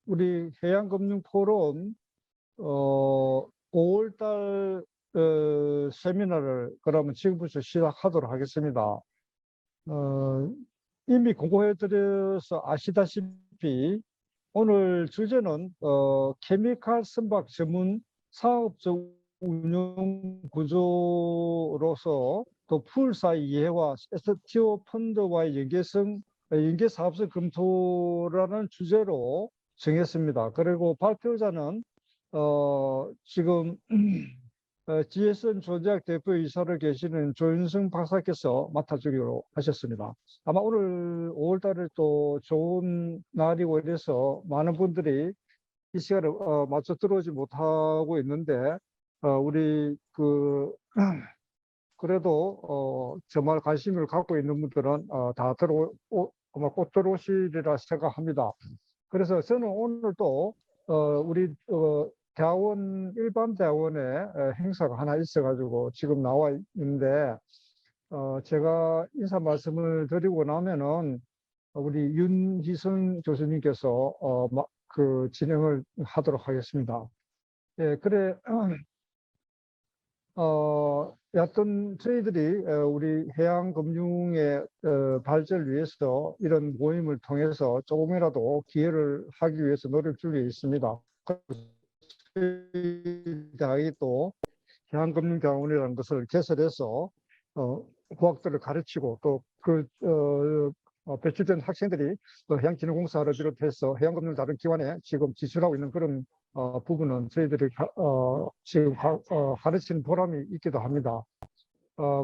우리 해양금융포럼 5월달 세미나를 그러면 지금부터 시작하도록 하겠습니다. 이미 공고해드려서 아시다시피 오늘 주제는 케미칼 선박 전문 사업적 운영 구조로서 또 풀사의 이해와 STO 펀드와의 연계 사업성 검토라는 주제로 정했습니다. 그리고 발표자는 지금 GSM 조제약 대표이사로 계시는 조윤성 박사께서 맡아주기로 하셨습니다. 아마 오늘 5월달에 또 좋은 날이고 이래서 많은 분들이 이 시간에 맞춰 들어오지 못하고 있는데 우리 그래도 정말 관심을 갖고 있는 분들은 다 아마 꼭 들어오시리라 생각합니다. 그래서 저는 오늘 또 우리 대학원 일반 대학원에 행사가 하나 있어가지고 지금 나와 있는데 제가 인사 말씀을 드리고 나면은 우리 윤희선 교수님께서 진행을 하도록 하겠습니다. 예, 그래. 여하튼 저희들이 우리 해양금융의 발전을 위해서 이런 모임을 통해서 조금이라도 기여를 하기 위해서 노력 중에 있습니다. 저희 또 해양금융대학원이라는 것을 개설해서 고학들을 가르치고 또 배출된 학생들이 해양진흥공사를 비롯해서 해양금융 다른 기관에 지금 지출하고 있는 그런 부분은 저희들이 지금 가르치는 보람이 있기도 합니다.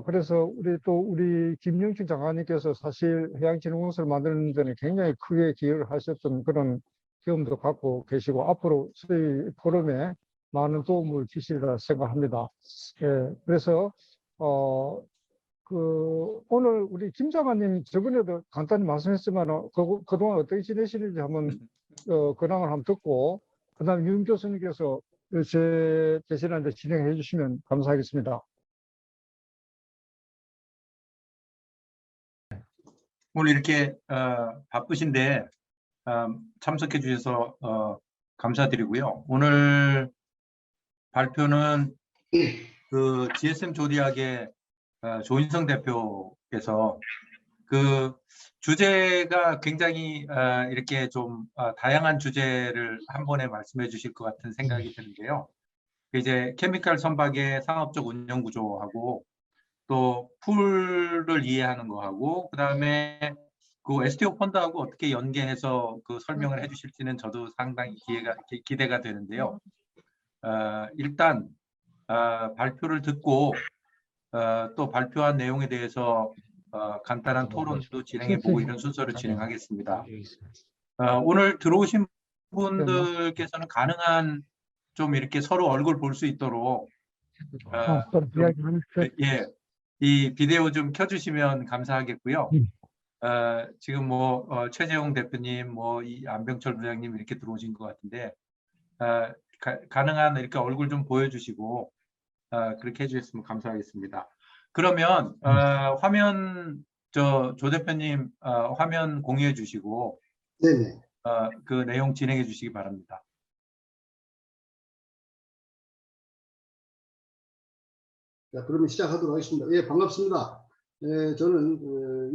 그래서 우리 김영춘 장관님께서 사실 해양진흥공사를 만드는 데는 굉장히 크게 기여를 하셨던 그런 경험도 갖고 계시고 앞으로 저희 포럼에 많은 도움을 주시리라 생각합니다. 예, 그래서 오늘 우리 김 장관님 저번에도 간단히 말씀했지만 그동안 어떻게 지내시는지 한번 근황을 한번 듣고 그다음 윤 교수님께서 제 대신에 진행해 주시면 감사하겠습니다. 오늘 이렇게 바쁘신데 참석해 주셔서 감사드리고요. 오늘 발표는 그 GSM 조디학의 조인성 대표께서 그 주제가 굉장히 이렇게 좀 다양한 주제를 한 번에 말씀해 주실 것 같은 생각이 드는데요. 이제 케미칼 선박의 상업적 운영 구조하고 또 풀을 이해하는 거하고 그다음에 그 STO 펀드하고 어떻게 연계해서 그 설명을 해주실지는 저도 상당히 기대가 되는데요. 일단 발표를 듣고 또 발표한 내용에 대해서 간단한 토론도 진행해보고 이런 순서를 진행하겠습니다. 오늘 들어오신 분들께서는 가능한 좀 이렇게 서로 얼굴 볼 수 있도록 예, 이 비디오 좀 켜주시면 감사하겠고요. 지금 최재용 대표님, 이 안병철 부장님 이렇게 들어오신 것 같은데 가능한 이렇게 얼굴 좀 보여주시고 그렇게 해주셨으면 감사하겠습니다. 그러면 화면 조 대표님 화면 공유해 주시고 네네. 그 내용 진행해 주시기 바랍니다. 자, 그러면 시작하도록 하겠습니다. 예, 반갑습니다. 저는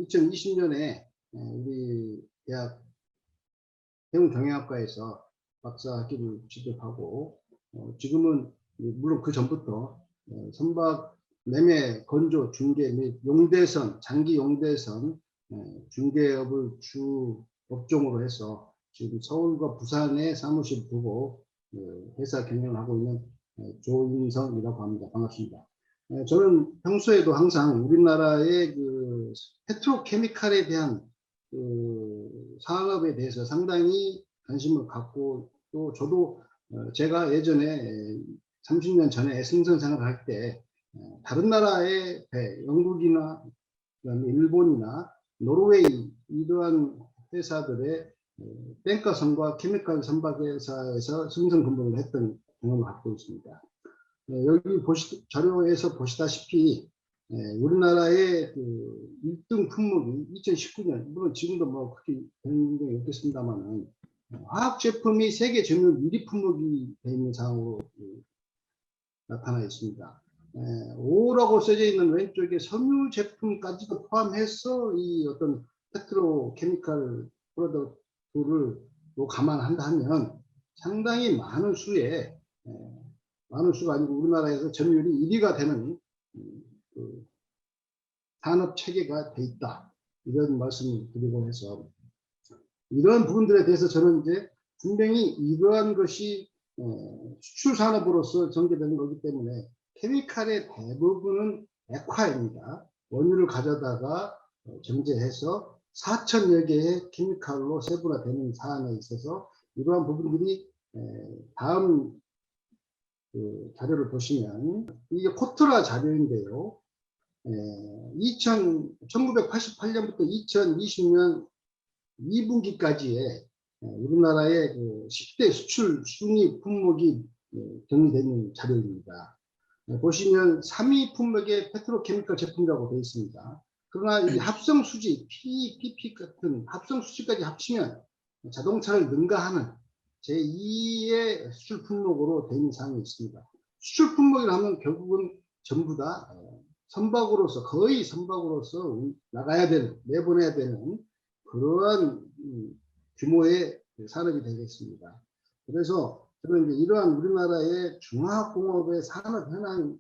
2020년에 우리 대학 해운경영학과에서 박사 학위를 취득하고 지금은 물론 그 전부터 선박 매매, 건조, 중개 및 용대선, 장기 용대선 중개업을 주 업종으로 해서 지금 서울과 부산에 사무실 두고 회사 경영을 하고 있는 조인성이라고 합니다. 반갑습니다. 저는 평소에도 항상 우리나라의 그 페트로케미칼에 대한 그 산업에 대해서 상당히 관심을 갖고 또 저도 제가 예전에 30년 전에 승선 생활을 할 때 다른 나라의 배, 영국이나 그다음에 일본이나 노르웨이 이러한 회사들의 탱커선과 케미칼 선박 회사에서 승선 근무를 했던 경험을 갖고 있습니다. 여기 자료에서 보시다시피 우리나라의 그 1등 품목이 2019년 물론 지금도 그렇게 되는 게 없겠습니다만은 화학 제품이 세계 점유율 1위 품목이 되어 있는 상황으로 나타나 있습니다. 5라고 써져 있는 왼쪽에 섬유 제품까지도 포함해서 이 어떤 페트로케미칼 프로덕트를 감안한다면 상당히 많은 수의 많은 수가 아니고 우리나라에서 점유율이 1위가 되는 그 산업 체계가 돼 있다. 이런 말씀을 드리고 해서 이러한 부분들에 대해서 저는 이제 분명히 이러한 것이 수출 산업으로서 전개되는 거기 때문에 케미칼의 대부분은 액화입니다. 원유를 가져다가 정제해서 4,000여 개의 케미칼로 세분화되는 사안에 있어서 이러한 부분들이 다음 그 자료를 보시면 이게 코트라 자료인데요. 1988년부터 2020년 2분기까지의 우리나라의 그 10대 수출 순위 품목이 정리되는 자료입니다. 보시면 3위 품목의 페트로케미컬 제품이라고 되어 있습니다. 그러나 이 합성 수지, PP 같은 합성 수지까지 합치면 자동차를 능가하는 제2의 수출 품목으로 되어 있는 사항이 있습니다. 수출 품목이라면 결국은 전부 다 선박으로서 거의 선박으로서 나가야 되는, 내보내야 되는 그러한 규모의 산업이 되겠습니다. 그래서 저는 이제 이러한 우리나라의 중화학공업의 산업 현황과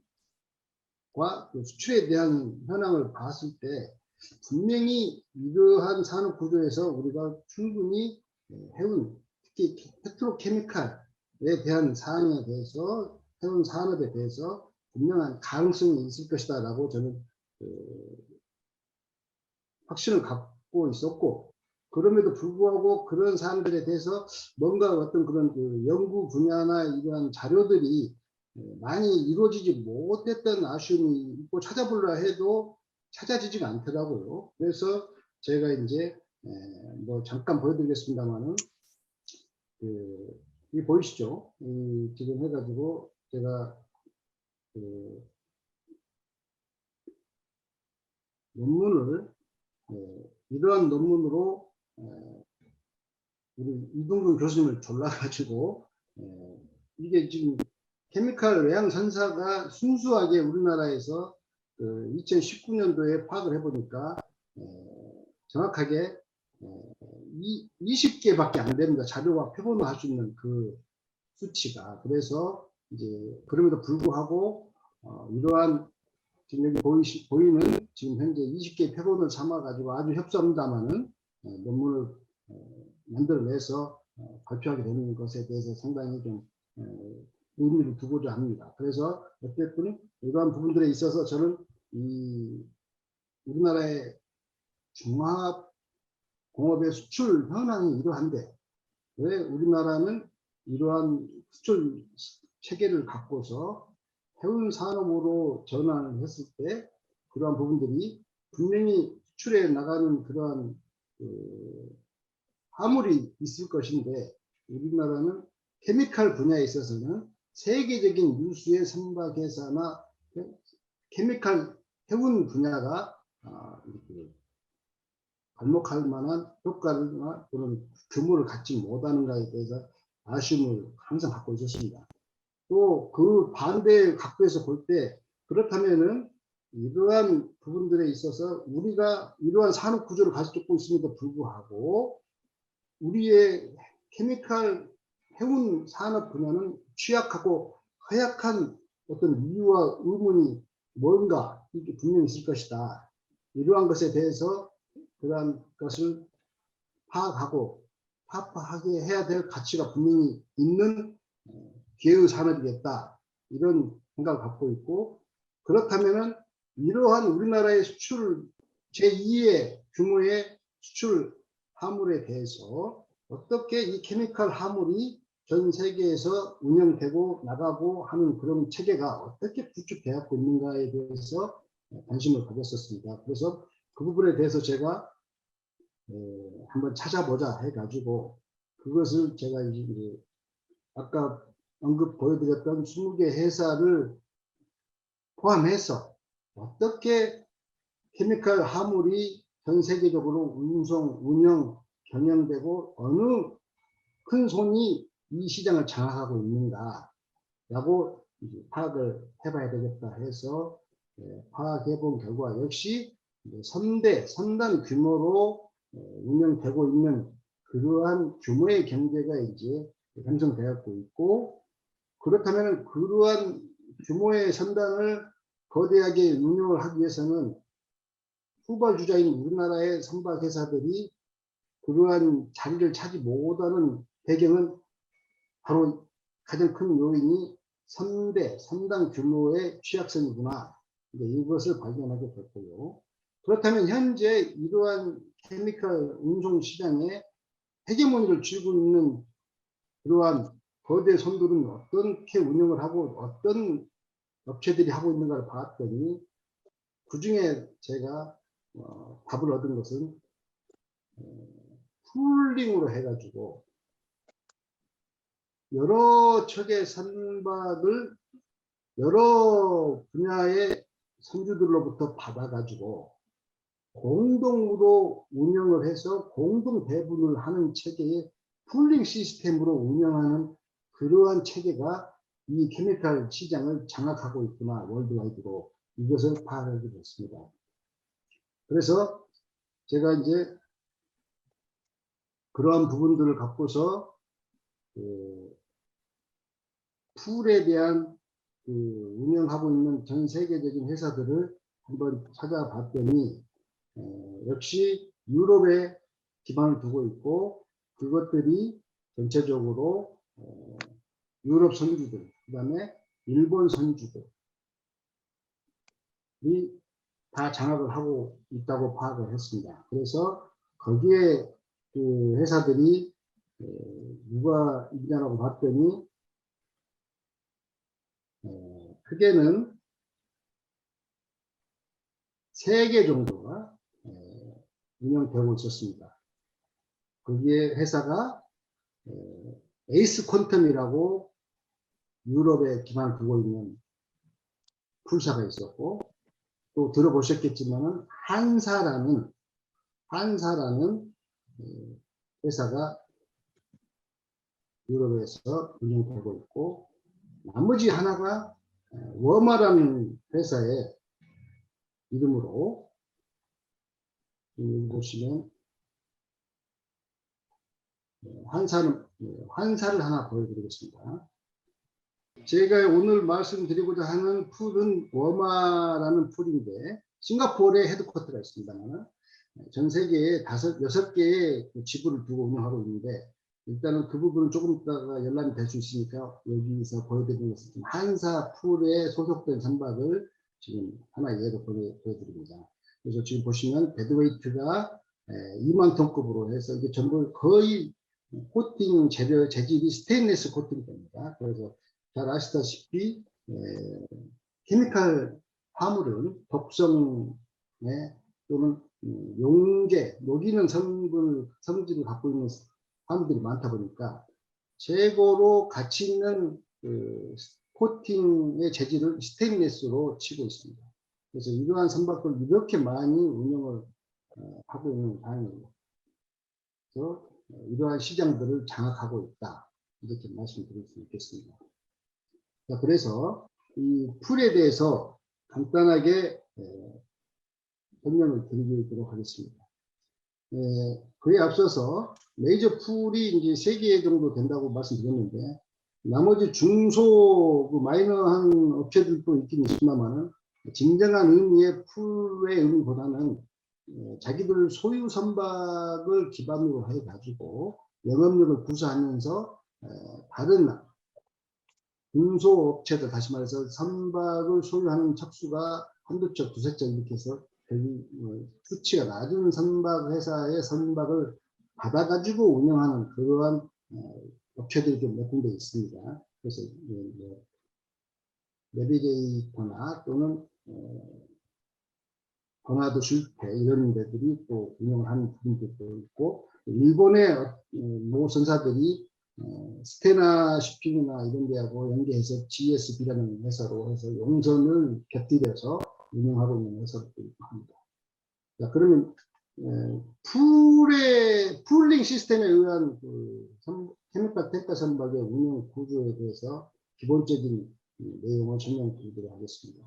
그 수출에 대한 현황을 봤을 때 분명히 이러한 산업 구조에서 우리가 충분히 해운, 특히 페트로케미칼에 대한 사항에 대해서 해운 산업에 대해서 분명한 가능성이 있을 것이다 라고 저는 확신을 갖고 있었고, 그럼에도 불구하고 그런 사람들에 대해서 뭔가 어떤 그런 그 연구 분야나 이러한 자료들이 많이 이루어지지 못했던 아쉬움이 있고 찾아보려 해도 찾아지지가 않더라고요. 그래서 제가 이제 뭐 잠깐 보여드리겠습니다만은 이 보이시죠? 지금 해가지고 제가 논문을 이러한 논문으로 우리 이동근 교수님을 졸라가지고 이게 지금 케미칼 외양 선사가 순수하게 우리나라에서 2019년도에 파악을 해보니까 정확하게 20개밖에 안 됩니다. 자료와 표본을 할 수 있는 그 수치가. 그래서 이제 그럼에도 불구하고 이러한 지금 여기 보이는 지금 현재 20개 표본을 삼아가지고 아주 협소합니다만은 논문을 만들어내서 발표하게 되는 것에 대해서 상당히 좀 의미를 두고자 합니다. 그래서 어쨌든 이러한 부분들에 있어서 저는 이 우리나라의 중화공업의 수출 현황이 이러한데 왜 우리나라는 이러한 수출 체계를 갖고서 해운 산업으로 전환을 했을 때 그러한 부분들이 분명히 수출해 나가는 그러한 화물이 있을 것인데 우리나라는 케미칼 분야에 있어서는 세계적인 유수의 선박회사나 케미칼 해운 분야가 발목할 만한 효과나 또는 규모를 갖지 못하는가에 대해서 아쉬움을 항상 갖고 있었습니다. 또 그 반대 각도에서 볼 때 그렇다면은 이러한 부분들에 있어서 우리가 이러한 산업 구조를 가지고 있음에도 불구하고 우리의 케미칼 해운 산업 분야는 취약하고 허약한 어떤 이유와 의문이 뭔가 이게 분명히 있을 것이다. 이러한 것에 대해서 그러한 것을 파악하고 타파하게 해야 될 가치가 분명히 있는 기회의 산업이겠다. 이런 생각을 갖고 있고, 그렇다면은 이러한 우리나라의 수출 제2의 규모의 수출 화물에 대해서 어떻게 이 케미칼 화물이 전 세계에서 운영되고 나가고 하는 그런 체계가 어떻게 구축되어 있는가에 대해서 관심을 가졌었습니다. 그래서 그 부분에 대해서 제가 한번 찾아보자 해가지고 그것을 제가 이제 아까 보여드렸던 20개 회사를 포함해서 어떻게 케미칼 화물이 전 세계적으로 운송, 운영, 경영되고 어느 큰 손이 이 시장을 장악하고 있는가라고 이제 파악을 해봐야 되겠다 해서 파악해 본 결과 역시 선단 규모로 운영되고 있는 그러한 규모의 경제가 이제 형성되었고 있고, 그렇다면 그러한 규모의 선단을 거대하게 운영을 하기 위해서는 후발주자인 우리나라의 선박회사들이 그러한 자리를 차지 못하는 배경은 바로 가장 큰 요인이 선단 규모의 취약성이구나. 이것을 발견하게 됐고요. 그렇다면 현재 이러한 케미컬 운송 시장에 헤게모니를 쥐고 있는 그러한 거대 손들은 어떻게 운영을 하고 어떤 업체들이 하고 있는가를 봤더니, 그 중에 제가 답을 얻은 것은 풀링으로 해가지고 여러 척의 선박을 여러 분야의 선주들로부터 받아가지고 공동으로 운영을 해서 공동 배분을 하는 체계의 풀링 시스템으로 운영하는 그러한 체계가 이 케미칼 시장을 장악하고 있구나, 월드와이드로. 이것을 파악하게 됐습니다. 그래서 제가 이제 그러한 부분들을 갖고서 풀에 대한 운영하고 있는 전 세계적인 회사들을 한번 찾아봤더니 역시 유럽에 기반을 두고 있고, 그것들이 전체적으로 유럽 선주들, 그 다음에 일본 선주들이 다 장악을 하고 있다고 파악을 했습니다. 그래서 거기에 그 회사들이 누가 있냐고 봤더니 크게는 3개 정도가 운영되고 있었습니다. 거기에 회사가 에이스 퀀텀이라고 유럽에 기반을 두고 있는 풀사가 있었고, 또 들어보셨겠지만 한사라는 회사가 유럽에서 운영되고 있고, 나머지 하나가 워마라는 회사의 이름으로, 여기 보시면 환사를 하나 보여드리겠습니다. 제가 오늘 말씀드리고자 하는 풀은 워마라는 풀인데, 싱가포르에 헤드쿼터가 있습니다만 전 세계에 6개의 지부를 두고 운영하고 있는데, 일단은 그 부분은 조금 있다가 열람이 될 수 있으니까 여기서 보여드리는 것은 좀 한사 풀에 소속된 선박을 지금 하나 예로 보여드립니다. 그래서 지금 보시면 데드웨이트가 2만 톤급으로 해서 이게 전부 거의 코팅 재질이 스테인리스 코팅됩니다. 그래서 잘 아시다시피 케미칼 화물은 독성에 또는 용계, 녹이는 성질을 갖고 있는 화물들이 많다 보니까 최고로 가치 있는 코팅의 재질을 스테인리스로 치고 있습니다. 그래서 이러한 선박을 이렇게 많이 운영을 하고 있는 상황입니다. 그래서 이러한 시장들을 장악하고 있다, 이렇게 말씀드릴 수 있겠습니다. 자, 그래서 이 풀에 대해서 간단하게 설명을 드리도록 하겠습니다. 그에 앞서서 메이저 풀이 이제 3개 정도 된다고 말씀드렸는데, 나머지 중소 마이너한 업체들도 있긴 있습니다만 진정한 의미의 풀의 의미보다는 자기들 소유 선박을 기반으로 해 가지고 영업력을 구사하면서 다른 중소업체들, 다시 말해서 선박을 소유하는 척수가 한두 척, 두세 척 이렇게 해서 수치가 낮은 선박 회사의 선박을 받아가지고 운영하는 그러한 업체들이 좀 몇 군데 있습니다. 그래서 내비게이터나 또는 버나드 실패 이런 데들이 또 운영을 하는 부분들도 있고, 일본의 모 선사들이 스테나 쇼핑이나 이런 데하고 연계해서 GSB라는 회사로 해서 용선을 곁들여서 운영하고 있는 회사들도 있고 합니다. 자, 그러면 풀링 시스템에 의한 케미컬 탱커 선박의 운영 구조에 대해서 기본적인 내용을 설명드리도록 하겠습니다.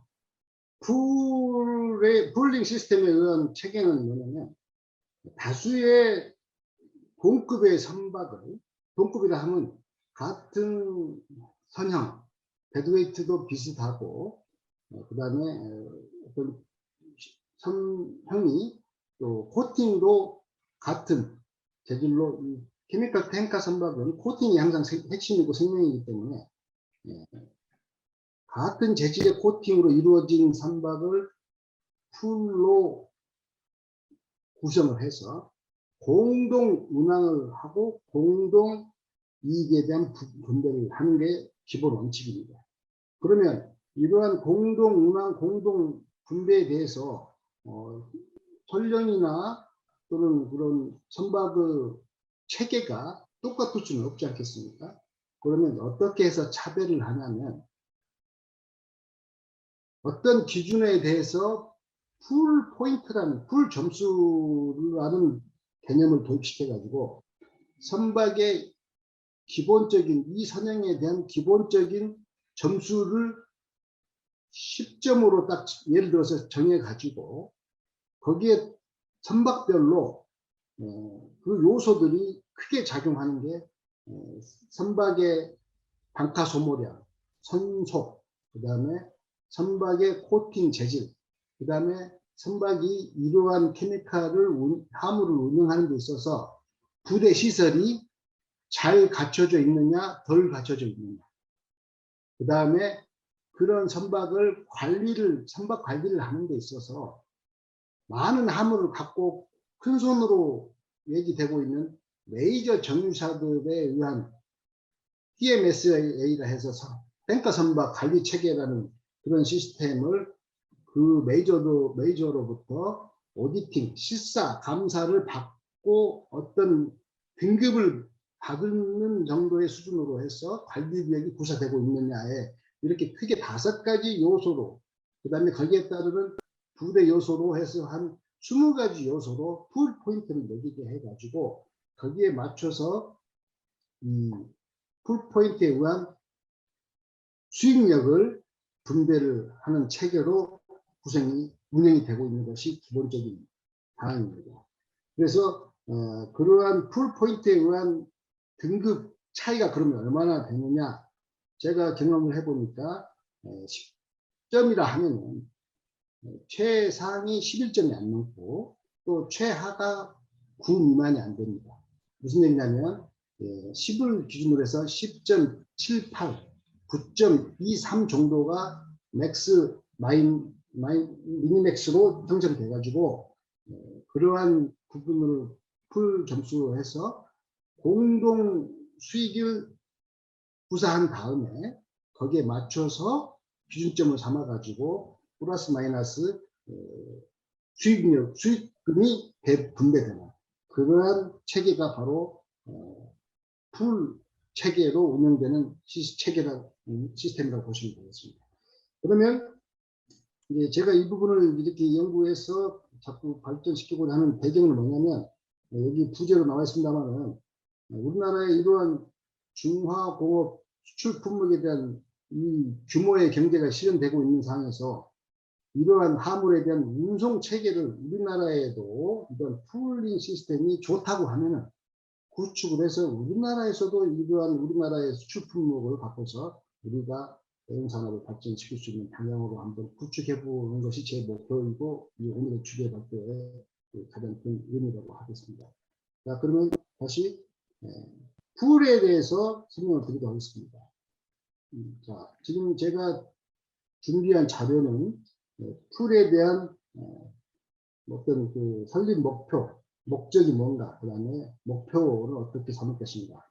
풀링 시스템에 의한 체계는 뭐냐면 다수의 동급의 선박을, 동급이라 하면 같은 선형, 데드웨이트도 비슷하고, 그 다음에 어떤 선형이 또 코팅도 같은 재질로, 이 케미컬 탱커 선박은 코팅이 항상 핵심이고 생명이기 때문에 같은 재질의 코팅으로 이루어진 선박을 풀로 구성을 해서 공동 운항을 하고 공동 이익에 대한 분배를 하는 게 기본 원칙입니다. 그러면 이러한 공동 운항, 공동 분배에 대해서 전령이나 또는 그런 선박의 체계가 똑같을 수는 없지 않겠습니까? 그러면 어떻게 해서 차별을 하냐면 어떤 기준에 대해서 풀 포인트라는 풀 점수라는 개념을 도입시켜 가지고 선박의 기본적인 이 선형에 대한 기본적인 점수를 10점으로 딱 예를 들어서 정해 가지고 거기에 선박별로 그 요소들이 크게 작용하는 게 선박의 방파 소모량, 선속, 그 다음에 선박의 코팅 재질, 그 다음에 선박이 이러한 케미칼을 화물을 운영하는 데 있어서 부대 시설이 잘 갖춰져 있느냐, 덜 갖춰져 있느냐. 그 다음에 그런 선박을 선박 관리를 하는 데 있어서 많은 화물을 갖고 큰 손으로 얘기되고 있는 메이저 정유사들에 의한 PMSA라 해서 탱커 선박 관리 체계라는 그런 시스템을 그 메이저로부터 오디팅, 실사, 감사를 받고 어떤 등급을 받는 정도의 수준으로 해서 관리비역이 구사되고 있느냐에 이렇게 크게 5가지 요소로, 그 다음에 거기에 따르는 부대 요소로 해서 한 20가지 요소로 풀 포인트를 매기게 해가지고 거기에 맞춰서 이 풀 포인트에 의한 수익력을 분배를 하는 체계로 운영이 되고 있는 것이 기본적인 방안입니다. 그래서 그러한 풀 포인트에 의한 등급 차이가 그러면 얼마나 되느냐, 제가 경험을 해보니까 10점이라 하면은 최상이 11점이 안 넘고 또 최하가 9 미만이 안 됩니다. 무슨 얘기냐면 10을 기준으로 해서 10.78, 9.23 정도가 맥스 미니맥스로 형성돼 가지고 그러한 부분을 풀 점수로 해서 공동 수익을 구사한 다음에 거기에 맞춰서 기준점을 삼아 가지고 플러스 마이너스 수익금이 분배되는 그러한 체계가 바로 풀 체계로 운영되는 시스템이라고 보시면 되겠습니다. 그러면 이제 제가 이 부분을 이렇게 연구해서 자꾸 발전시키고자 하는 배경은 뭐냐면 여기 부제로 나와 있습니다만은 우리나라의 이러한 중화공업 수출 품목에 대한 이 규모의 경제가 실현되고 있는 상황에서 이러한 화물에 대한 운송 체계를 우리나라에도 이런 풀링 시스템이 좋다고 하면은 구축을 해서 우리나라에서도 이러한 우리나라의 수출 품목을 바꿔서 우리가 대형산업을 발전시킬 수 있는 방향으로 한번 구축해 보는 것이 제 목표이고 이 오늘의 주제 발표의 가장 큰 의미라고 하겠습니다. 자, 그러면 다시 풀에 대해서 설명을 드리도록 하겠습니다. 자, 지금 제가 준비한 자료는 풀에 대한 어떤 그 설립 목적이 뭔가, 그 다음에 목표를 어떻게 삼을 것인가.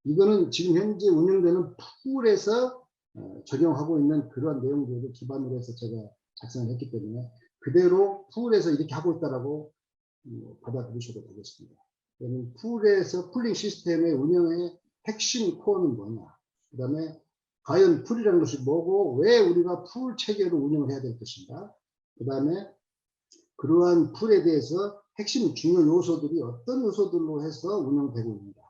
이거는 지금 현재 운영되는 풀에서 적용하고 있는 그런 내용들을 기반으로 해서 제가 작성을 했기 때문에 그대로 풀에서 이렇게 하고 있다라고 받아들이셔도 되겠습니다. 그러면 풀에서 풀링 시스템의 운영의 핵심 코어는 뭐냐, 그 다음에 과연 풀이라는 것이 뭐고 왜 우리가 풀 체계로 운영을 해야 될 것인가, 그 다음에 그러한 풀에 대해서 핵심 중요 요소들이 어떤 요소들로 해서 운영되고 있는가,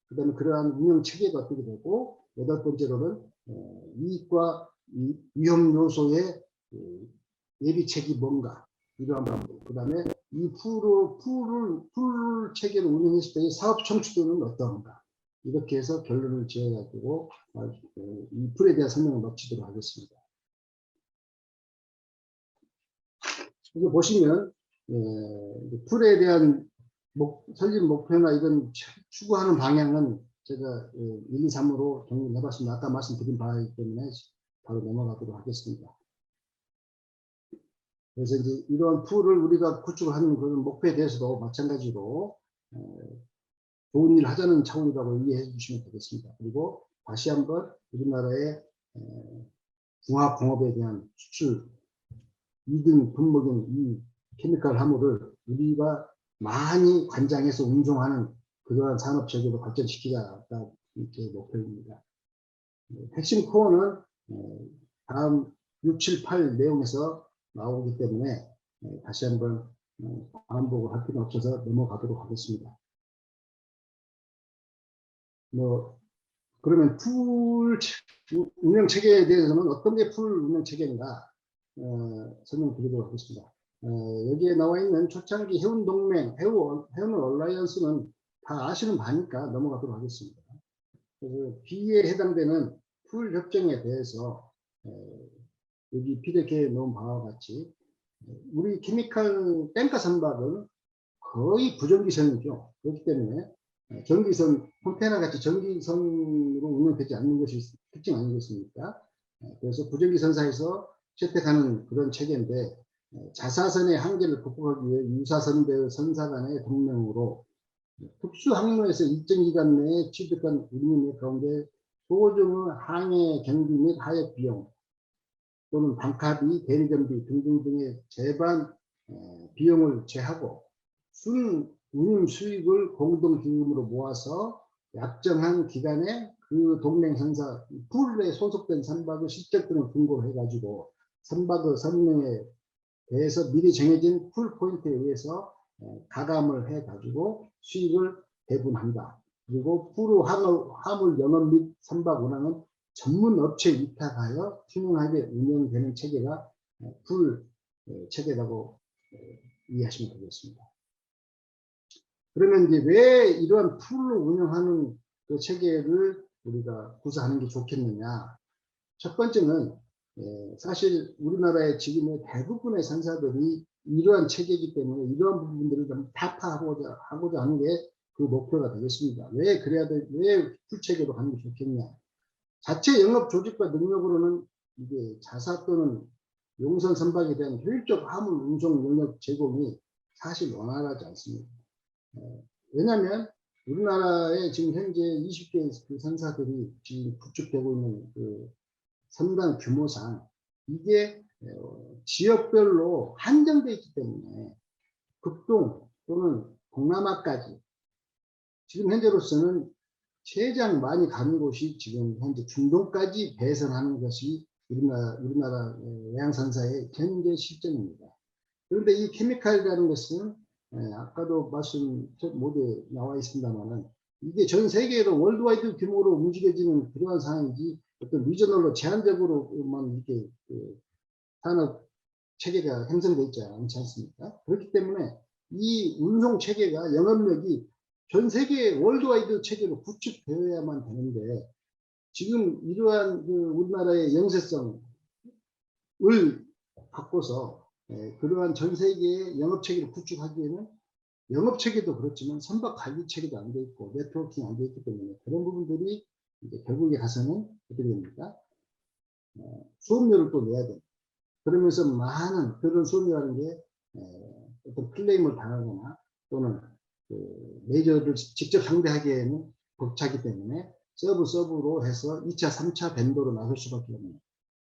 그다음에 그러한 운영 체계가 어떻게 되고, 여덟 번째로는 이익과 위험 요소의 예비책이 뭔가, 이러한 방법. 그다음에 이 풀 체계를 운영했을 때의 사업 청취도는 어떠한가. 이렇게 해서 결론을 지어가지고 이 풀에 대한 설명을 마치도록 하겠습니다. 여기 보시면 풀에 대한 설립 목표나 이런 추구하는 방향은 제가 1, 2, 3으로 정리를 해봤습니다. 아까 말씀드린 바이기 때문에 바로 넘어가도록 하겠습니다. 그래서 이제 이런 풀을 우리가 구축하는 그런 목표에 대해서도 마찬가지로 좋은 일을 하자는 차원이라고 이해해 주시면 되겠습니다. 그리고 다시 한번 우리나라의 중화공업에 대한 수출 2등 품목인 이 케미칼 화물을 우리가 많이 관장해서 운송하는 그러한 산업 체계로 발전시키자가 이렇게 목표입니다. 핵심 코어는 다음 6, 7, 8 내용에서 나오기 때문에 다시 한번 반복을 할 필요 없어서 넘어가도록 하겠습니다. 그러면 풀 운영 체계에 대해서는 어떤 게 풀 운영 체계인가 설명드리도록 하겠습니다. 여기에 나와 있는 초창기 해운동맹, 해운 얼라이언스는 다 아시는 바니까 넘어가도록 하겠습니다. 그래서 B에 해당되는 풀 협정에 대해서 여기 피드백에 놓은 바와 같이 우리 케미칼 땡가 선박은 거의 부정기선이죠. 그렇기 때문에 전기선, 콘테이너 같이 전기선으로 운영되지 않는 것이 특징 아니겠습니까? 그래서 부정기선사에서 채택하는 그런 체계인데, 자사선의 한계를 극복하기 위해 유사선대의 선사 간의 동맹으로 특수 항로에서 일정 기간 내에 취득한 운임의 가운데 소정의 항해 경비 및 하역 비용 또는 방카비, 대리점비 등등등의 제반 비용을 제하고 순 운임 수익을 공동기금으로 모아서 약정한 기간에 그 동맹선사 풀에 소속된 선박의 실적들을 근거로 해가지고 선박의 선명에 대해서 미리 정해진 풀 포인트에 의해서 가감을 해가지고 수익을 배분한다. 그리고 풀 화물 영업 및 선박 운항은 전문 업체에 위탁하여 투명하게 운영되는 체계가 풀 체계라고 이해하시면 되겠습니다. 그러면 이제 왜 이러한 풀로 운영하는 그 체계를 우리가 구사하는 게 좋겠느냐? 첫 번째는 사실 우리나라의 지금의 대부분의 선사들이 이러한 체계이기 때문에 이러한 부분들을 좀 타파하고자 하는 게 그 목표가 되겠습니다. 왜 풀체계로 가는 게 좋겠냐? 자체 영업 조직과 능력으로는 이게 자사 또는 용선 선박에 대한 효율적 화물 운송 능력 제공이 사실 원활하지 않습니다. 왜냐하면 우리나라에 지금 현재 20개의 그 선사들이 지금 구축되고 있는 그 선단 규모상 이게 지역별로 한정되어 있기 때문에 극동 또는 동남아까지 지금 현재로서는 최장 많이 가는 곳이 지금 현재 중동까지 배선하는 것이 우리나라 해양선사의 현재 실정입니다. 그런데 이 케미칼이라는 것은 아까도 말씀 모두에 나와 있습니다만은 이게 전 세계로 월드와이드 규모로 움직여지는 그러한 상황이지 어떤 리저널로 제한적으로만 이렇게 산업 체계가 형성되어 있지 않지 않습니까? 그렇기 때문에 이 운송 체계가 영업력이 전 세계 월드와이드 체계로 구축되어야만 되는데 지금 이러한 그 우리나라의 영세성을 갖고서 그러한 전 세계의 영업 체계를 구축하기에는 영업 체계도 그렇지만 선박 관리 체계도 안 돼 있고 네트워킹 안 돼 있기 때문에 그런 부분들이 이제 결국에 가서는 어떻게 됩니까? 수업료를 또 내야 됩니다. 그러면서 많은 그런 수업료라는 게 어떤 클레임을 당하거나 또는 그 메이저를 직접 상대하기에는 벅차기 때문에 서브로 해서 2차, 3차 벤더로 나설 수밖에 없는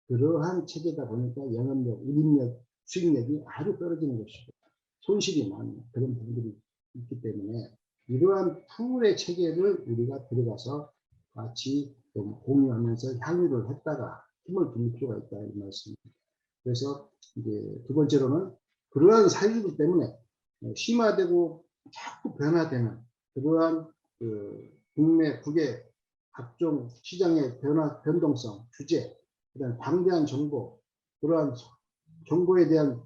그러한 체계다 보니까 영업력, 운임력, 수익력이 아주 떨어지는 것이고 손실이 많은 그런 부분들이 있기 때문에 이러한 풀의 체계를 우리가 들어가서 같이 좀 공유하면서 향유를 했다가 힘을 빌릴 필요가 있다 이 말씀입니다. 그래서 이제 두 번째로는 그러한 사유들 때문에 심화되고 자꾸 변화되는 그러한 그 국외 각종 시장의 변동성, 규제, 그다음 방대한 정보, 그러한 정보에 대한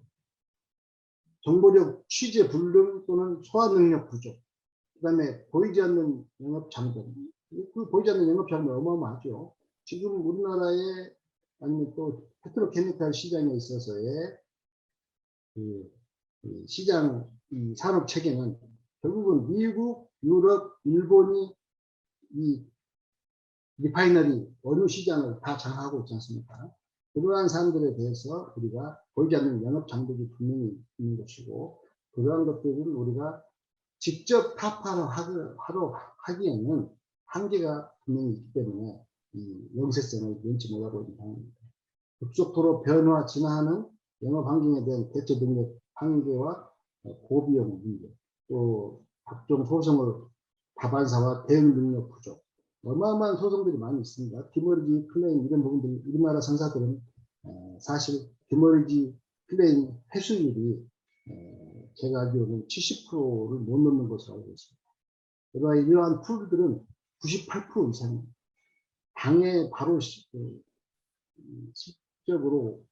정보력 취재 불능 또는 소화 능력 부족, 그다음에 보이지 않는 영업 장벽. 그 보이지 않는 영업 장벽 어마어마하죠. 지금 우리나라에 아니면 또 페트로케미칼 시장에 있어서의 그 시장 산업 체계는 결국은 미국, 유럽, 일본이 이 리파이너리 원유 시장을 다 장악하고 있지 않습니까? 그러한 사람들에 대해서 우리가 보이지 않는 영업 장벽이 분명히 있는 것이고, 그러한 것들은 우리가 직접 타파로 하기에는 한계가 분명히 있기 때문에 이 영세성을 면치 못하고 있는 상황입니다. 급속도로 진화하는 영업 환경에 대한 대처 능력 한계와 고비용 문제, 또 각종 소송을 다반사와 대응 능력 부족, 어마어마한 소송들이 많이 있습니다. 디머리지 클레임 이런 부분들 우리나라 상사들은 사실 디머리지 클레임 회수율이 제가 알기로는 70%를 못 넘는 것으로 알고 있습니다. 그러나 이러한 풀들은 98% 이상 당에 바로 실적으로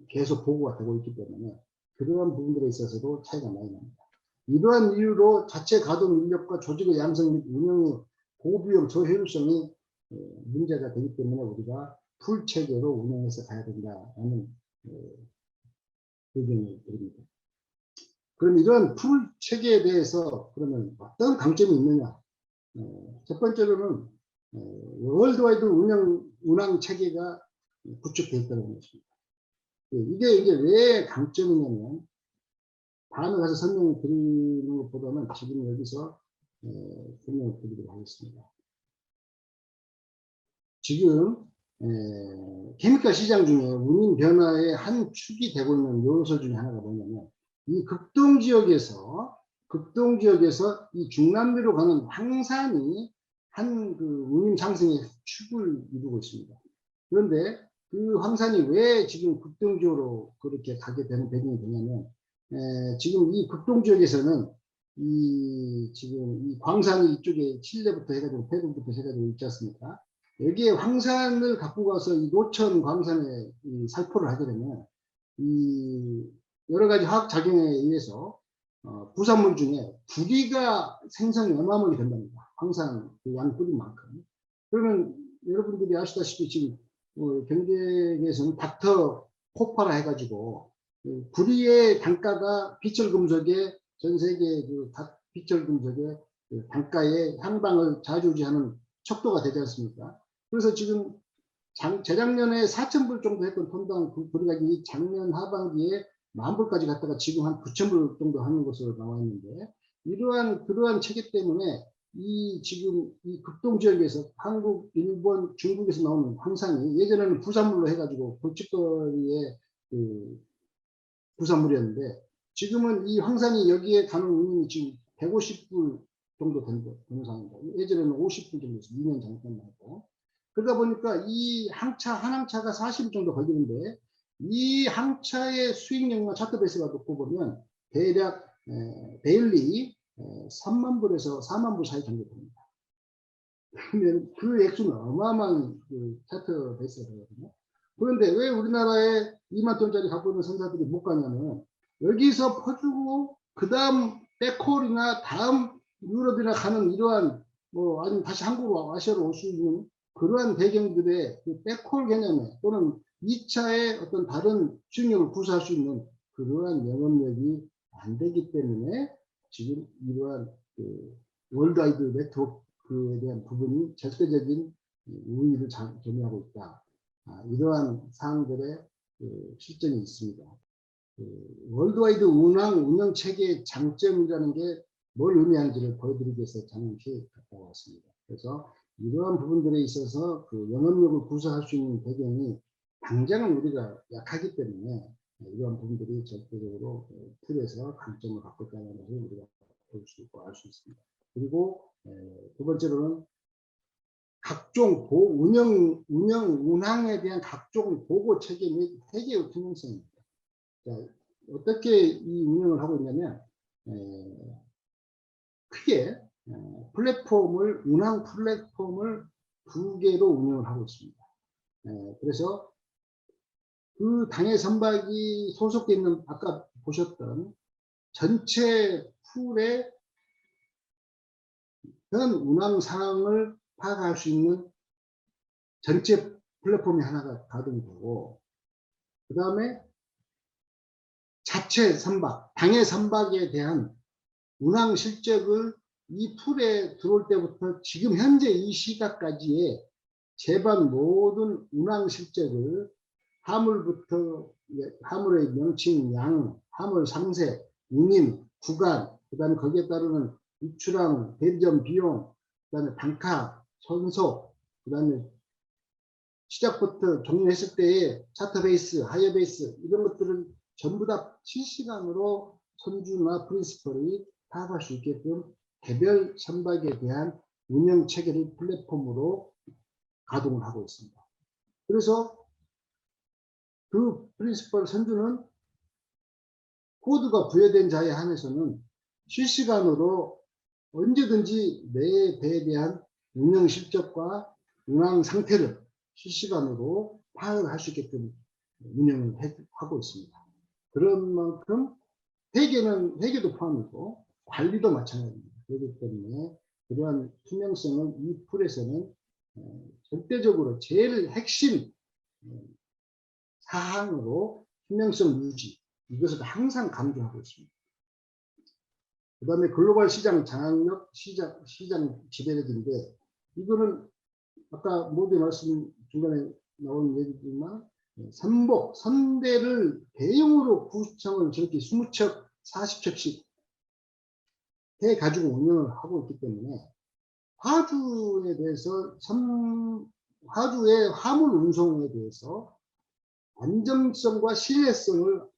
계속 보고가 되고 있기 때문에 그러한 부분들에 있어서도 차이가 많이 납니다. 이러한 이유로 자체 가동 인력과 조직의 양성 및 운영의 고비용 저효율성이 문제가 되기 때문에 우리가 풀 체계로 운영해서 가야 된다는 의견을 드립니다. 그럼 이런 풀 체계에 대해서 그러면 어떤 강점이 있느냐? 첫 번째로는 월드와이드 운항 체계가 구축되어 있다는 것입니다. 이게 이제 왜 강점이냐면 다음에 가서 설명을 드리는 것보다는 지금 여기서 설명을 드리도록 하겠습니다. 지금 케미칼 시장 중에 운임 변화의 한 축이 되고 있는 요소 중에 하나가 뭐냐면 이 극동 지역에서 이 중남미로 가는 황산이 한 그 운임 상승의 축을 이루고 있습니다. 그런데 그 황산이 왜 지금 극동 지역으로 그렇게 가게 되는 배경이 되냐면 지금 이 극동 지역에서는 지금 이 광산이 이쪽에 칠레부터 해가지고 페루부터 해가지고 있지 않습니까? 여기에 황산을 갖고 가서 이 노천 광산에 살포를 하게 되면 이 여러 가지 화학 작용에 의해서 부산물 중에 부리가 생성이 어마어마하게 된답니다. 황산 그 양뿌리만큼. 그러면 여러분들이 아시다시피 지금 경제에서는 닥터 코파라 해가지고 구리의 단가가 비철금속의 전 세계 그 비철금속의 단가의 향방을 좌지우지하는 척도가 되지 않습니까? 그래서 지금 재작년에 4,000불 정도 했던 톤당 그 구리 가격이 작년 하반기에 10,000불까지 갔다가 지금 한 9,000불 정도 하는 것으로 나와 있는데, 그러한 체계 때문에 지금 이 극동 지역에서 한국, 일본, 중국에서 나오는 황산이 예전에는 부산물로 해가지고 골칫거리의 부산물이었는데 지금은 이 황산이 여기에 가는 운임이 지금 150불 정도 되는 상황입니다. 예전에는 50불 정도였어요. 2년 전까지만 하고. 그러다 보니까 한 항차가 40일 정도 걸리는데 이 항차의 수익량과 차트 베이스가 놓고 보면 대략 데일리 3만불에서 4만불 사이 정도 됩니다. 그러면 그 액수는 어마어마한 그 차트 베이스가 되거든요. 그런데 왜 우리나라에 2만 톤짜리 갖고 있는 선사들이 못 가냐면 여기서 퍼주고 그 다음 백홀이나 다음 유럽이나 가는 이러한 아니면 다시 한국으로 아시아로 올 수 있는 그러한 배경들의 그 백홀 개념에 또는 2차의 어떤 다른 수익력을 구사할 수 있는 그러한 영업력이 안 되기 때문에 지금 이러한 월드와이드 네트워크에 대한 부분이 절대적인 우위를 점유하고 있다. 이러한 사항들의 실정이 있습니다. 월드와이드 운영 체계의 장점이라는 게 뭘 의미하는지를 보여드리기 위해서 잠시 갔다 왔습니다. 그래서 이러한 부분들에 있어서 그 영업력을 구사할 수 있는 배경이 당장은 우리가 약하기 때문에 이러한 부분들이 절대적으로 틀에서 강점을 갖고 있다는 것을 우리가 볼 수 있고 알 수 있습니다. 그리고 두 번째로는 각종 운항에 대한 각종 보고 체계 및 회계의 투명성입니다. 자, 어떻게 이 운영을 하고 있냐면 크게 운항 플랫폼을 2개로 운영을 하고 있습니다. 그래서 그 당해 선박이 소속되어 있는 아까 보셨던 전체 풀의 현 운항 상황을 파악할 수 있는 전체 플랫폼이 하나가 가동이 되고, 그 다음에 자체 선박, 당해 선박에 대한 운항 실적을 이 풀에 들어올 때부터 지금 현재 이 시각까지의 제반 모든 운항 실적을 화물부터 화물의 명칭, 양, 화물 상세, 운임, 구간, 그 다음에 거기에 따르는 유출항, 대리점 비용, 그 다음에 단가, 선속, 그 다음에 시작부터 종료했을 때의 차터 베이스, 하이어 베이스 이런 것들을 전부 다 실시간으로 선주나 프린시펄이 파악할 수 있게끔 개별 선박에 대한 운영 체계를 플랫폼으로 가동을 하고 있습니다. 그래서 그 프린시펄 선주는 코드가 부여된 자에 한해서는 실시간으로 언제든지 내 배에 대한 운영 실적과 운항 상태를 실시간으로 파악을 할 수 있게끔 운영을 하고 있습니다. 그런 만큼 회계도 포함이고 관리도 마찬가지입니다. 그렇기 때문에 그러한 투명성을 이 풀에서는 절대적으로 제일 핵심 사항으로 투명성 유지, 이것을 항상 강조하고 있습니다. 그 다음에 글로벌 시장 장악력, 시장 지배력인데, 이거는 아까 모두 말씀 중간에 나온 얘기지만 선대를 대용으로 구청을 저렇게 20척, 40척씩 해가지고 운영을 하고 있기 때문에 화주에 대해서 화주의 화물 운송에 대해서 안정성과 신뢰성을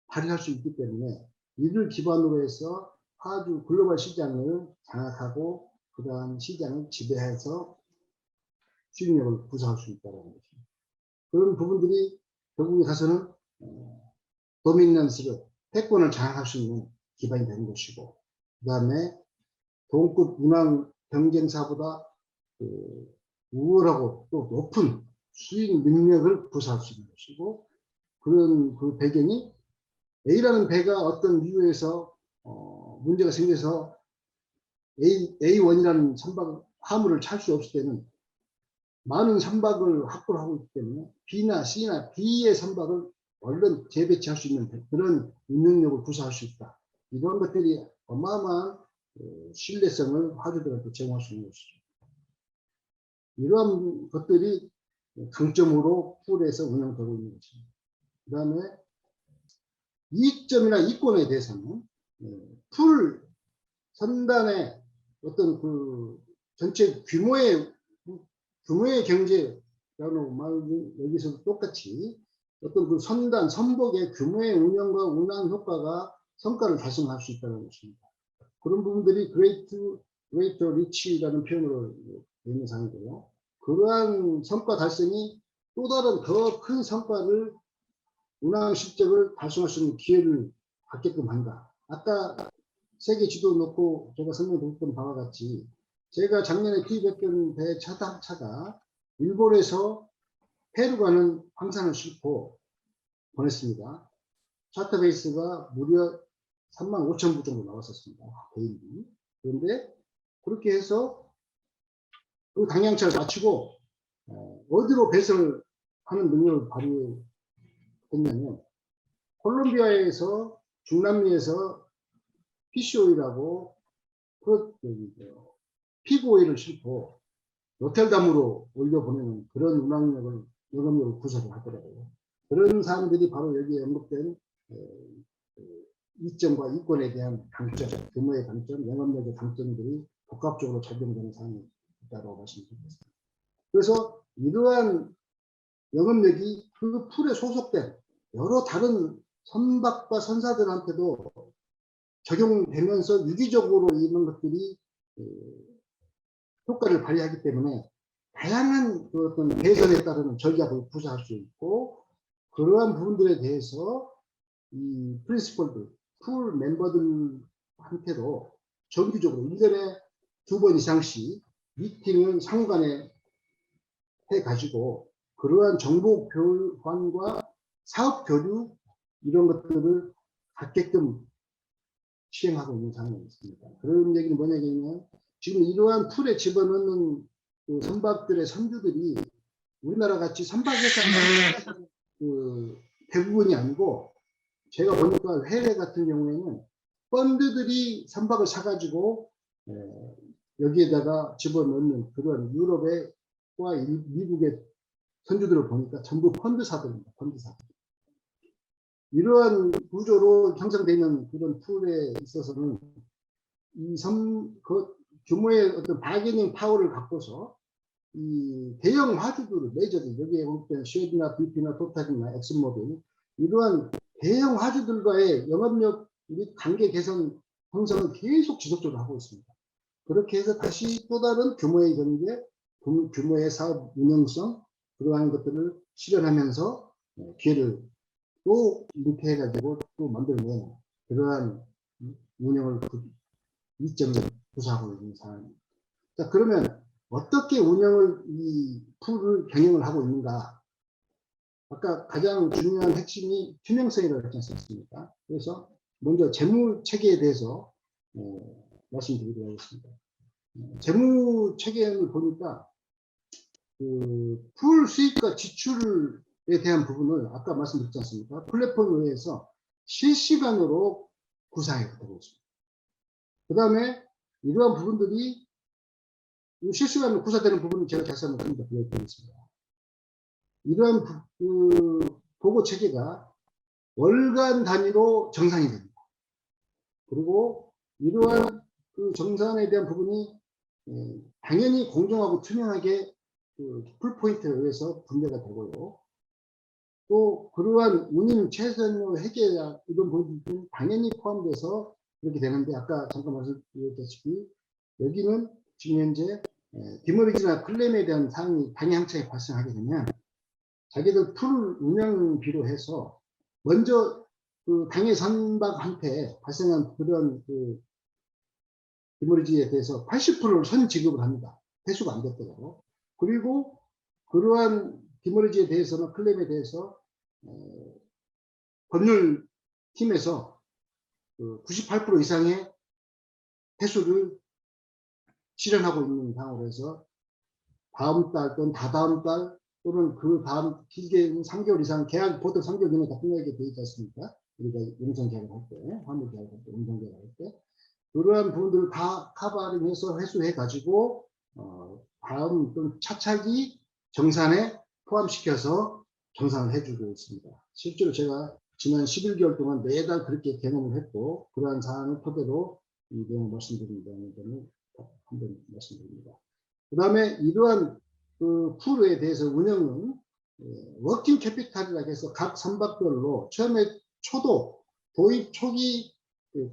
발휘할 수 있기 때문에 이를 기반으로 해서 화주 글로벌 시장을 장악하고 그 다음 시장을 지배해서 수익력을 구사할 수 있다는 것입니다. 그런 부분들이 결국에 가서는 도미넌스를 패권을 장악할 수 있는 기반이 되는 것이고, 그 다음에 동급 운항 경쟁사보다 우월하고 또 높은 수익 능력을 구사할 수 있는 것이고, 그런 그 배경이 A라는 배가 어떤 이유에서 문제가 생겨서 A1이라는 선박 화물을 찰 수 없을 때는 많은 선박을 확보를 하고 있기 때문에 B나 C나 D의 선박을 얼른 재배치할 수 있는 그런 능력을 구사할 수 있다. 이런 것들이 어마어마한 신뢰성을 화주들한테 제공할 수 있는 것이죠. 이러한 것들이 강점으로 풀에서 운영되고 있는 것입니다. 그 다음에 이익점이나 이권에 대해서는 풀 선단의 어떤 그 전체 규모의 경제라는 말은 여기서 똑같이 어떤 그 선복의 규모의 운영과 운항 효과가 성과를 달성할 수 있다는 것입니다. 그런 부분들이 greater reach라는 표현으로 되는 상이고요. 그러한 성과 달성이 또 다른 더 큰 성과를 운항 실적을 달성할 수 있는 기회를 갖게끔 한다. 아까 세계 지도 놓고 제가 설명드렸던 바와 같이 제가 작년에 투입했던 배 차가 일본에서 페루 가는 항산을 싣고 보냈습니다. 차터 베이스가 무려 35,000불 정도 나왔었습니다. 개인비. 그런데 그렇게 해서 그 당양차를 마치고 어디로 배송을 하는 능력을 발휘했냐면 콜롬비아에서 중남미에서 피시오일하고 피그오일을 싣고 로텔담으로 올려보내는 그런 영업력을 구사를 하더라고요. 그런 사람들이 바로 여기에 언급된 이점과 이권에 대한 강점, 규모의 강점, 영업력의 강점들이 복합적으로 적용되는 사항이 있다고 말씀드리겠습니다. 그래서 이러한 영업력이 그 풀에 소속된 여러 다른 선박과 선사들한테도 적용되면서 유기적으로 이런 것들이 효과를 발휘하기 때문에 다양한 어떤 개선에 따르는 전략을 구사할 수 있고, 그러한 부분들에 대해서 이 프린시펄들, 풀 멤버들한테도 정기적으로 1년에 2번 이상씩 미팅을 상호간에 해가지고 그러한 정보 교환과 사업 교류 이런 것들을 갖게끔 시행하고 있는 상황이 있습니다. 그런 얘기는 뭐냐면 지금 이러한 풀에 집어넣는 그 선박들의 선주들이 우리나라 같이 선박회사 그 대부분이 아니고 제가 보니까 해외 같은 경우에는 펀드들이 선박을 사가지고 여기에다가 집어넣는 그런 유럽과 미국의 선주들을 보니까 전부 펀드사들입니다. 펀드사들. 이러한 구조로 형성되어 있는 그런 풀에 있어서는 그 규모의 어떤 바게닝 파워를 갖고서 이 대형 화주들, 메이저들, 여기에 보면 쉐드나 BP나 토탈이나 엑슨모빌 이러한 대형 화주들과의 영업력 및 관계 개선 형성을 계속 지속적으로 하고 있습니다. 그렇게 해서 다시 또 다른 규모의 경제, 규모의 사업 운영성 그러한 것들을 실현하면서 기회를 또 이렇게 해가지고 또 만들어내는 그러한 운영을 이점을 구사하고 있는 상황입니다. 자, 그러면 어떻게 운영을 이 풀을 경영을 하고 있는가? 아까 가장 중요한 핵심이 투명성이라고 했지 않습니까? 그래서 먼저 재무 체계에 대해서 말씀드리도록 하겠습니다. 재무 체계를 보니까 풀 수익과 지출에 대한 부분을 아까 말씀드렸지 않습니까? 플랫폼 외에서 실시간으로 구사해 되고 있습니다. 그 다음에 이러한 부분들이 실시간으로 구사되는 부분은 제가 다시 한번 보여드리겠습니다. 이러한 보고 체계가 월간 단위로 정산이 됩니다. 그리고 이러한 그 정산에 대한 부분이 당연히 공정하고 투명하게 풀포인트에 의해서 분배가 되고요. 또 그러한 운임 최선료 회계야 이런 부분들은 당연히 포함돼서 그렇게 되는데 아까 잠깐 말씀드렸다시피 여기는 지금 현재 디머리지나 클레임에 대한 사항이 당해항차에 발생하게 되면 자기들 풀 운영비로 해서 먼저 그 당해 선박한테 발생한 그런 디머리지에 대해서 80%를 선 지급을 합니다. 회수가 안 됐더라도. 그리고 그러한 디머리지에 대해서는 클레임에 대해서 법률팀에서 98% 이상의 회수를 실현하고 있는 상황으로 해서 다음 달 또는 다다음 달 또는 그 다음 길게 3개월 이상 계약 보통 3개월 이내 다 끝나게 되어 있지 않습니까? 우리가 용선 계약을 할 때, 화물 계약을 할 때, 운송 계약을 할 때 그러한 부분들을 다 커버링해서 회수해 가지고 다음 또는 차차기 정산에 포함시켜서 정산을 해주고 있습니다. 실제로 제가 지난 11개월 동안 매달 그렇게 경험을 했고 그러한 사안을 토대로 이 내용을 말씀드린다는 점을 한번 말씀드립니다. 그 다음에 이러한 그 풀에 대해서 운영은 워킹 캐피탈이라고 해서 각 선박별로 처음에 도입 초기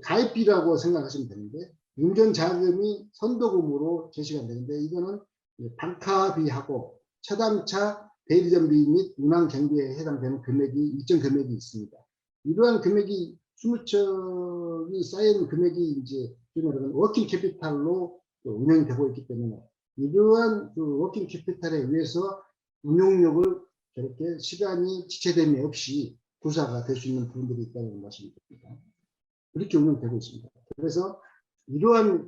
가입비라고 생각하시면 되는데 운전 자금이 선도금으로 제시가 되는데 이거는 단가비하고 차단차 대리점비 및 운항 경비에 해당되는 금액이 일정 금액이 있습니다. 이러한 금액이 20척이 쌓인 금액이 이제 워킹 캐피탈로 운영이 되고 있기 때문에 이러한 워킹 캐피탈에 의해서 운용력을 저렇게 시간이 지체됨이 없이 구사가 될 수 있는 부분들이 있다는 말씀입니다. 그렇게 운영되고 있습니다. 그래서 이러한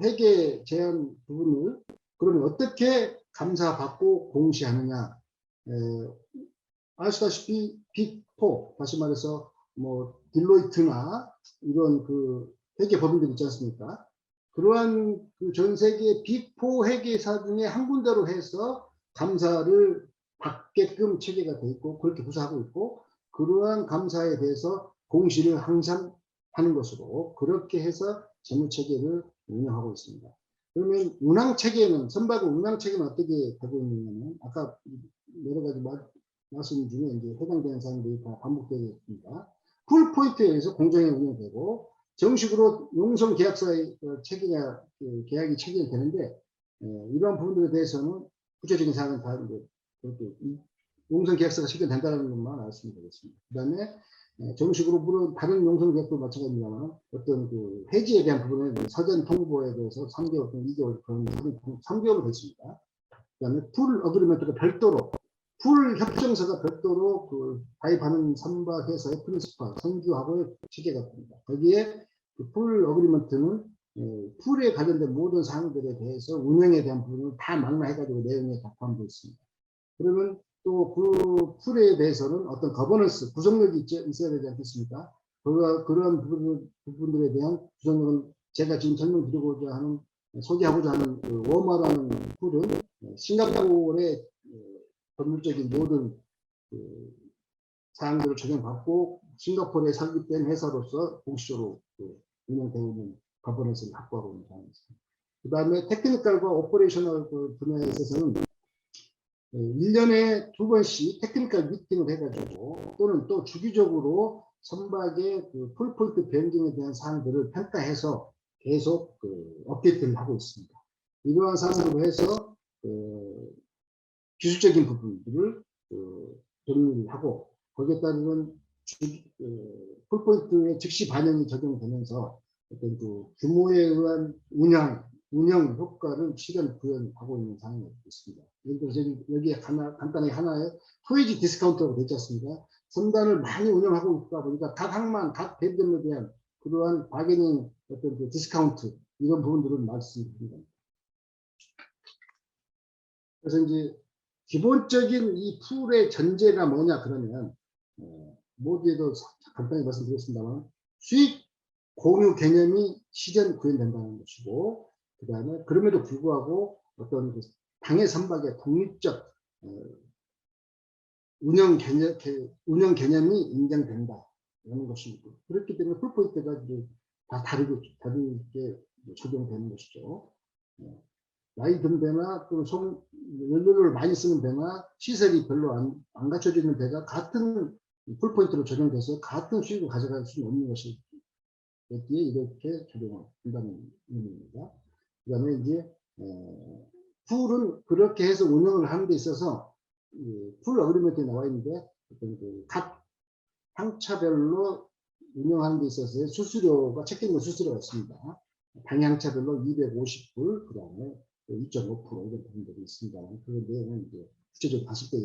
회계 제한 부분을 그러면 어떻게 감사받고 공시하느냐? 아시다시피 빅4 다시 말해서 뭐 딜로이트나 이런 회계 법인들 있지 않습니까? 그러한 전 세계 빅4 회계사 중에 한 군데로 해서 감사를 받게끔 체계가 되어 있고 그렇게 구사하고 있고 그러한 감사에 대해서 공시를 항상 하는 것으로 그렇게 해서 재무체계를 운영하고 있습니다. 그러면 운항체계는 선박 운항체계는 어떻게 되고 있느냐면 아까 여러 가지 말씀 중에 이제 해당되는 사항들이 다 반복되겠습니다. 풀포인트에 의해서 공정히 운영되고 정식으로 용성 계약서의 체계가 계약이 체결되는데 이러한 부분들에 대해서는 구체적인 사항은 다 이제 그렇게 용성 계약서가 체결된다는 것만 말씀드리겠습니다. 그다음에 정식으로 물론 다른 용성계약도 마찬가지입니다만 어떤 그 해지에 대한 부분에 사전 통보에 대해서 3개월 또는 2개월 그런 3개월로 됐습니다. 그다음에 풀 어그리먼트가 별도로 풀 협정서가 별도로 그 가입하는 선박회사의 프린시팔 선주하고의 체계가 됩니다. 거기에 그 풀 어그리먼트는 풀에 관련된 모든 사항들에 대해서 운영에 대한 부분을 다 망라해가지고 내용에 다 포함되어 있습니다. 그러면 또 그 풀에 대해서는 어떤 거버넌스, 구속력이 있어야 되지 않겠습니까? 그런 부분들에 대한 구속력은 제가 지금 설명드리고자 하는, 소개하고자 하는 그 워마라는 풀은 싱가포르의 법률적인 모든 그 사항들을 적용받고 싱가포르에 설립된 회사로서 공식적으로 운영되고 있는 거버넌스를 확보하고 있는 상황입니다. 그 다음에 테크니컬과 오퍼레이셔널 분야에 있어서는 1년에 2번씩 테크니컬 미팅을 해가지고 또는 또 주기적으로 선박의 그 풀포인트 변경에 대한 사항들을 평가해서 계속 업데이트를 하고 있습니다. 이러한 사항으로 해서 기술적인 부분들을 정리를 하고 거기에 따르는 풀포인트의 즉시 반영이 적용되면서 어떤 그 규모에 의한 운영 효과를 실현 구현하고 있는 상황이 있습니다. 예를 들어서 여기에 간단하게 하나의 토이지 디스카운트라고 되지 않습니까? 선단을 많이 운영하고 있다 보니까 각 항만, 각 배점에 대한 그러한 바게닝 어떤 그 디스카운트 이런 부분들을 말씀드립니다. 그래서 이제 기본적인 이 풀의 전제가 뭐냐 그러면 모두에도 간단히 말씀드렸습니다만 수익 공유 개념이 실현 구현된다는 것이고 그 다음에 그럼에도 불구하고 어떤 그 당해 선박의 독립적 운영 개념이 인정된다 라는 것입니다. 그렇기 때문에 풀포인트가 이제 다 다르게 적용되는 것이죠. 나이 든 배나 또 연료를 많이 쓰는 배나 시설이 별로 안 갖춰져 있는 배가 같은 풀포인트로 적용돼서 같은 수익을 가져갈 수는 없는 것이 여기에 이렇게 적용한다는 의미입니다. 그 다음에 이제 풀은 그렇게 해서 운영을 하는 데 있어서 풀 어그리먼트에 나와 있는데 각 항차별로 운영하는 데 있어서 수수료가 책정된 수수료가 있습니다. 방향차별로 250불, 그 다음에 2.5% 이런 부분들이 있습니다. 그 내용은 이제 구체적으로 봤을 때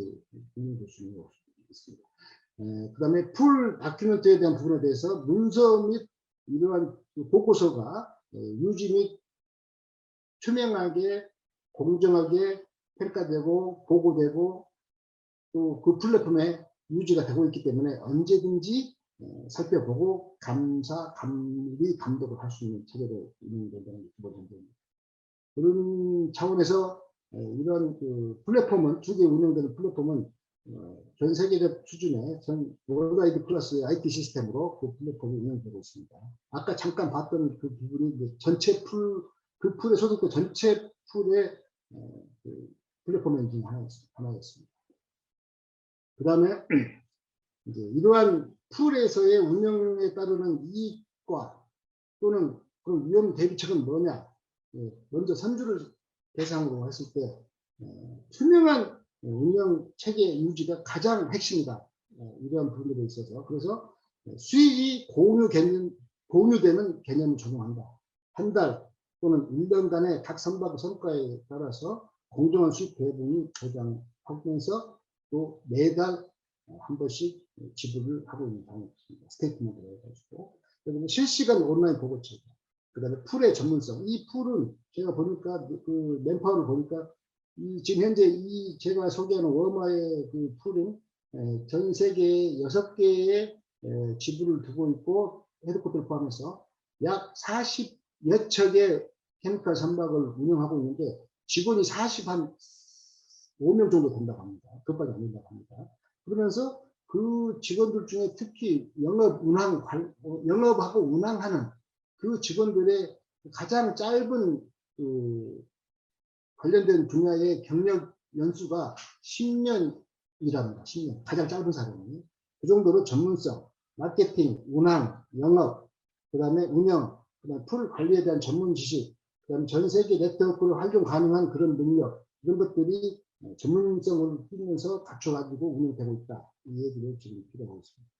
운영될 수 있는 것이 있습니다. 그 다음에 풀 다큐멘트에 대한 부분에 대해서 문서 및 이러한 보고서가 유지 및 투명하게 공정하게 평가되고 보고되고 또 그 플랫폼에 유지가 되고 있기 때문에 언제든지 살펴보고 감리 감독을 할 수 있는 체계로 운영된다는 게 기본 전제입니다. 그런 차원에서 이런 그 플랫폼은 두 개 운영되는 플랫폼은 전 세계적 수준의 전 월드와이드 클래스의 IT 시스템으로 그 플랫폼이 운영되고 있습니다. 아까 잠깐 봤던 그 부분이 이제 전체 그 풀에 소속된 전체 풀의 그 플랫폼 엔진 하나였습니다. 그 다음에 이제 이러한 풀에서의 운영에 따르는 이익과 또는 그런 위험 대비책은 뭐냐? 먼저 선주를 대상으로 했을 때 투명한 운영 체계 유지가 가장 핵심이다. 이러한 부분들에 있어서 그래서 수익이 공유되는 개념을 적용한다. 한 달 또는 1년간의 각 선박 성과에 따라서 공정한 수익 배분이 보장하면서 또 매달 한 번씩 지불을 하고 있는 상황입니다. 스테이트먼트를 해가지고 그다음에 실시간 온라인 보고책, 그다음에 풀의 전문성. 이 풀은 제가 보니까 그 맨파워를 보니까 지금 현재 제가 소개하는 워마의 그 풀은 전 세계에 6개의 지부를 두고 있고 헤드쿼터를 포함해서 약 40여 척의 케미컬 선박을 운영하고 있는데 직원이 45명 정도 된다고 합니다. 그것밖에 안 된다고 합니다. 그러면서 그 직원들 중에 특히 영업하고 운항하는 그 직원들의 가장 짧은 그 관련된 분야의 경력 연수가 10년이랍니다. 10년. 가장 짧은 사람이. 그 정도로 전문성, 마케팅, 운항, 영업, 그 다음에 운영, 그 다음에 풀 관리에 대한 전문 지식, 그 다음에 전 세계 네트워크를 활용 가능한 그런 능력, 이런 것들이 전문성을 띠면서 갖춰가지고 운영되고 있다. 이 얘기를 지금 필요하고 있습니다.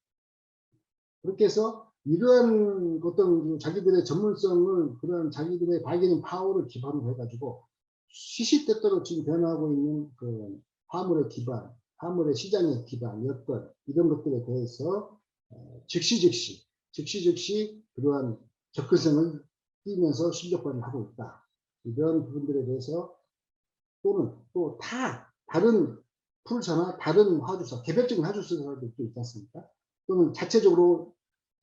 그렇게 해서 이러한 어떤 자기들의 전문성을 그런 자기들의 발견인 파워를 기반으로 해가지고 시시때때로 지금 변화하고 있는 그 화물의 기반, 화물의 시장의 기반, 여건 이런 것들에 대해서 즉시 그러한 접근성을 띄면서 실력 발휘를 하고 있다. 이런 부분들에 대해서 또는 또 다른 풀사나 다른 화주사, 개별적인 화주사들도 있지 않습니까? 또는 자체적으로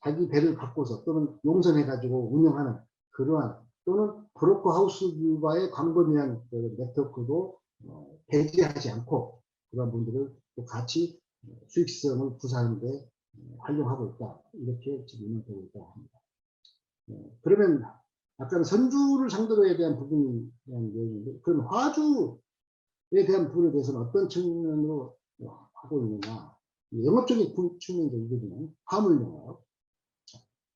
자기 배를 갖고서 또는 용선해가지고 운영하는 그러한 또는 브로커 하우스와의 광범위한 그 네트워크도 배제하지 않고 그런 분들을 또 같이 수익성을 구사하는데 활용하고 있다. 이렇게 지금 운영되고 있다고 합니다. 그러면 아까는 선주를 상대로 해야 대한 부분에 대한 내용인데 그럼 화주에 대한 부분에 대해서는 어떤 측면으로 하고 있느냐. 영업적인 측면도 이거든요. 화물 영업.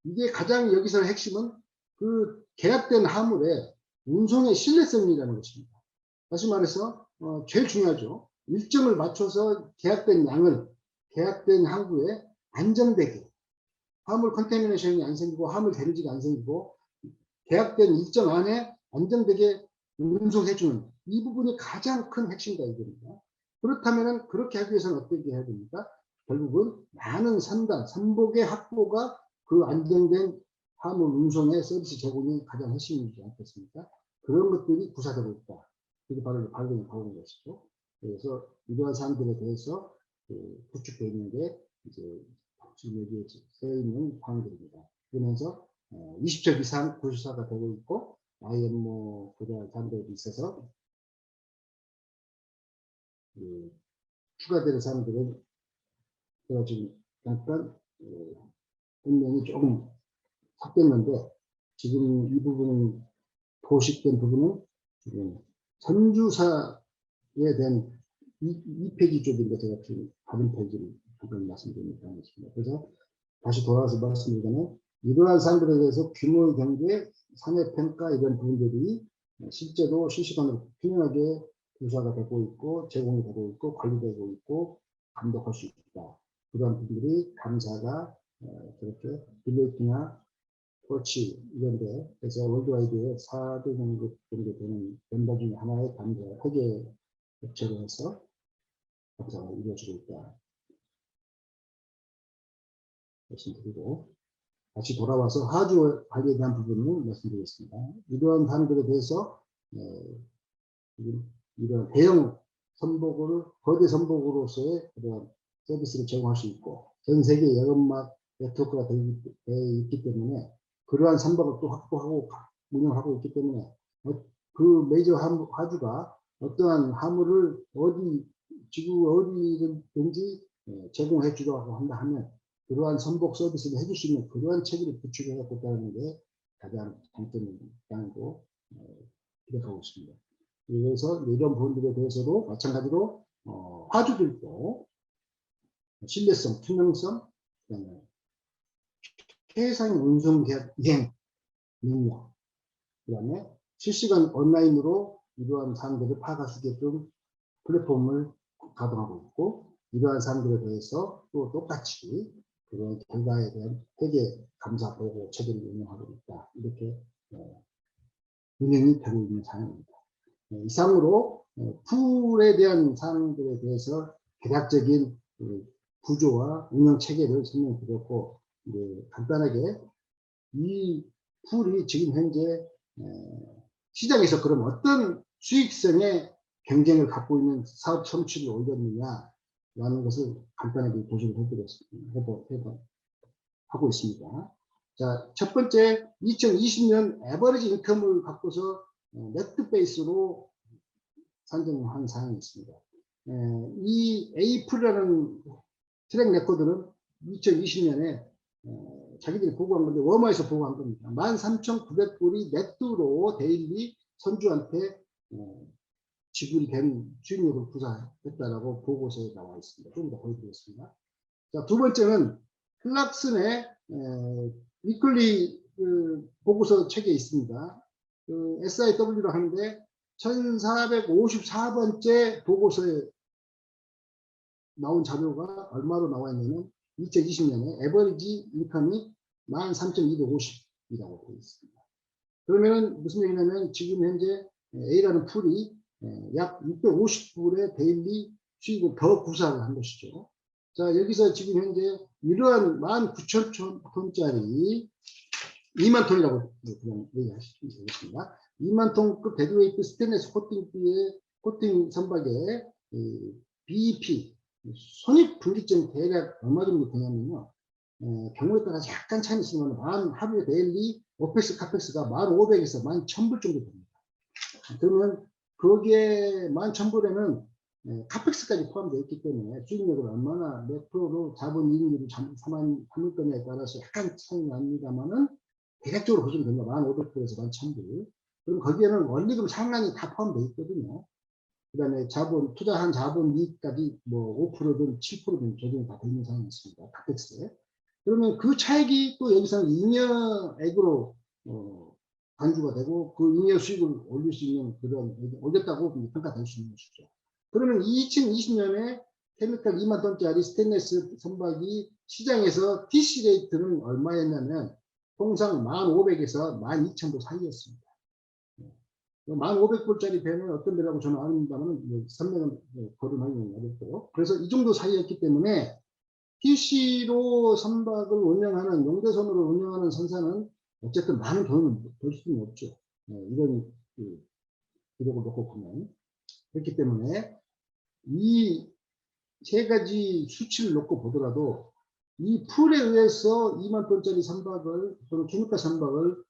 이게 가장 여기서 핵심은 그 계약된 화물의 운송의 신뢰성이라는 것입니다. 다시 말해서 제일 중요하죠. 일정을 맞춰서 계약된 양을 계약된 항구에 안정되게 화물 컨테미네이션이 안 생기고 화물 대리지가 안 생기고 계약된 일정 안에 안정되게 운송해주는 이 부분이 가장 큰 핵심이다 이겁니다. 그렇다면 그렇게 하기 위해서는 어떻게 해야 됩니까? 결국은 많은 선복의 확보가 그 안정된 화물 운송의 서비스 제공이 가장 핵심이지 않겠습니까? 그런 것들이 구사되고 있다. 그게 바로 발견을 하고 것이죠. 그래서 이러한 사항들에 대해서 구축되어 있는 게 이제 지금 여기에 써 있는 사항들입니다. 그러면서 20척 이상 구조사가 되고 있고 IMO 그러한 사항들이 있어서 추가되는 사항들은 제가 지금 잠깐 분명히 조금 섞였는데 지금 이 부분은 도식된 부분은 지금 선주사에 대한 2페이지 쪽인데 제가 지금 다른 페이지를 잠깐 말씀드리겠습니다. 그래서 다시 돌아와서 말씀드리자면 이러한 사항들에 대해서 규모의 경제, 상해평가 이런 부분들이 실제로 실시간으로 균형하게 조사가 되고 있고 제공이 되고 있고 관리되고 있고 감독할 수 있다. 그러한 부분들이 감사가 그렇게 딜레이트나 터치 이런 데 그래서 월드와이드에 4대 정도 되는 멤버 중에 하나의 감사 회계 업체로 해서 감사가 이루어지고 있다. 말씀드리고 다시 돌아와서 하주 관리에 대한 부분을 말씀드리겠습니다. 이러한 사항들에 대해서 이런 대형 선복을 거대 선복으로서의 그런 서비스를 제공할 수 있고 전 세계 여름막 네트워크가 되어 있기 때문에 그러한 선박을 또 확보하고 운영하고 있기 때문에 그 메이저 화주가 어떠한 화물을 지구 어디든지 제공해 주려고 한다 하면 그러한 선복 서비스를 해줄 수 있는 그러한 체계를 구축해 갖고 있다는 게 가장 장점이라고 기대하고 있습니다. 그래서 이런 부분들에 대해서도 마찬가지로 화주들도 신뢰성, 투명성, 그다음에 최상 운송 계약 이행 능력, 그다음에 실시간 온라인으로 이러한 사항들을 파악할 수 있게끔 플랫폼을 가동하고 있고 이러한 사항들에 대해서 또 똑같이 그런 결과에 대한 회계 감사 보고 체계를 운영하고 있다. 이렇게 운영이 되고 있는 상황입니다. 이상으로 풀에 대한 사항들에 대해서 대략적인 구조와 운영 체계를 설명드렸고 간단하게 이 풀이 지금 현재 시장에서 그럼 어떤 수익성의 경쟁을 갖고 있는 사업 성취를 올렸느냐 라는 것을 간단하게 도전을 하고 있습니다. 자, 첫 번째 2020년 에버리지 인컴을 갖고서 네트 베이스로 산정한 사항이 있습니다. 이 에이프라는 트랙 레코드는 2020년에 자기들이 보고한 건데 워머에서 보고한 겁니다. 13,900불이 네트로 데일리 선주한테 지불이 된 수익률을 구사했다라고 보고서에 나와 있습니다. 좀 더 보여드리겠습니다. 자, 두 번째는 클락슨의 위클리 보고서 책에 있습니다. SIW로 하는데 1454번째 보고서에 나온 자료가 얼마로 나와 있냐면 2020년에 에버리지 인컴이 13,250이라고 되어 있습니다. 그러면은 무슨 얘기냐면 지금 현재 A라는 풀이 약 650불의 데일리 수익을 더 구사를 한 것이죠. 자, 여기서 지금 현재 이러한 19,000톤짜리 2만 톤이라고 그냥 얘기하겠습니다. 2만 톤급 데드웨이트 스테인리스 코팅 선박의 BEP 손익분기점 대략 얼마 정도 되냐면요. 경우에 따라 약간 차이는 있지만 하루에 데일리 오펙스 카펙스가 1,500에서 11,000불 정도 됩니다. 그러면 거기에 11,000불에는 카펙스까지 포함되어 있기 때문에 수익률을 얼마나 몇 프로로 자본이익률을 삼을 거냐에 따라서 약간 차이는 납니다만은 대략적으로 보시면 됩니다. 1,500불에서 11,000불. 그럼 거기에는 원리금 상량이 다 포함되어 있거든요. 그 다음에 투자한 자본 이익까지 뭐 5%든 7%든 조정이 다 되어 있는 상황이 있습니다. 카펙스에. 그러면 그 차익이 또 여기서는 잉여액으로 간주가 되고 그 잉여 수익을 올릴 수 있는 그런 올렸다고 평가될 수 있는 것이죠. 그러면 2020년에 케미칼 2만 톤짜리 스테인리스 선박이 시장에서 TC 레이트는 얼마였냐면 통상 1,500에서 12,000불 사이였습니다. 1,500불짜리 배는 어떤 배라고 저는 아닙니다만 선명은 거론하기는 어렵고 그래서 이 정도 사이였기 때문에 TC로 선박을 운영하는 용대선으로 운영하는 선사는 어쨌든 많은 돈을 벌 수는 없죠. 이런 기록을 놓고 보면 그렇기 때문에 이 세 가지 수치를 놓고 보더라도 이 풀에 의해서 2만 톤짜리 선박을 또는 케미칼 선박을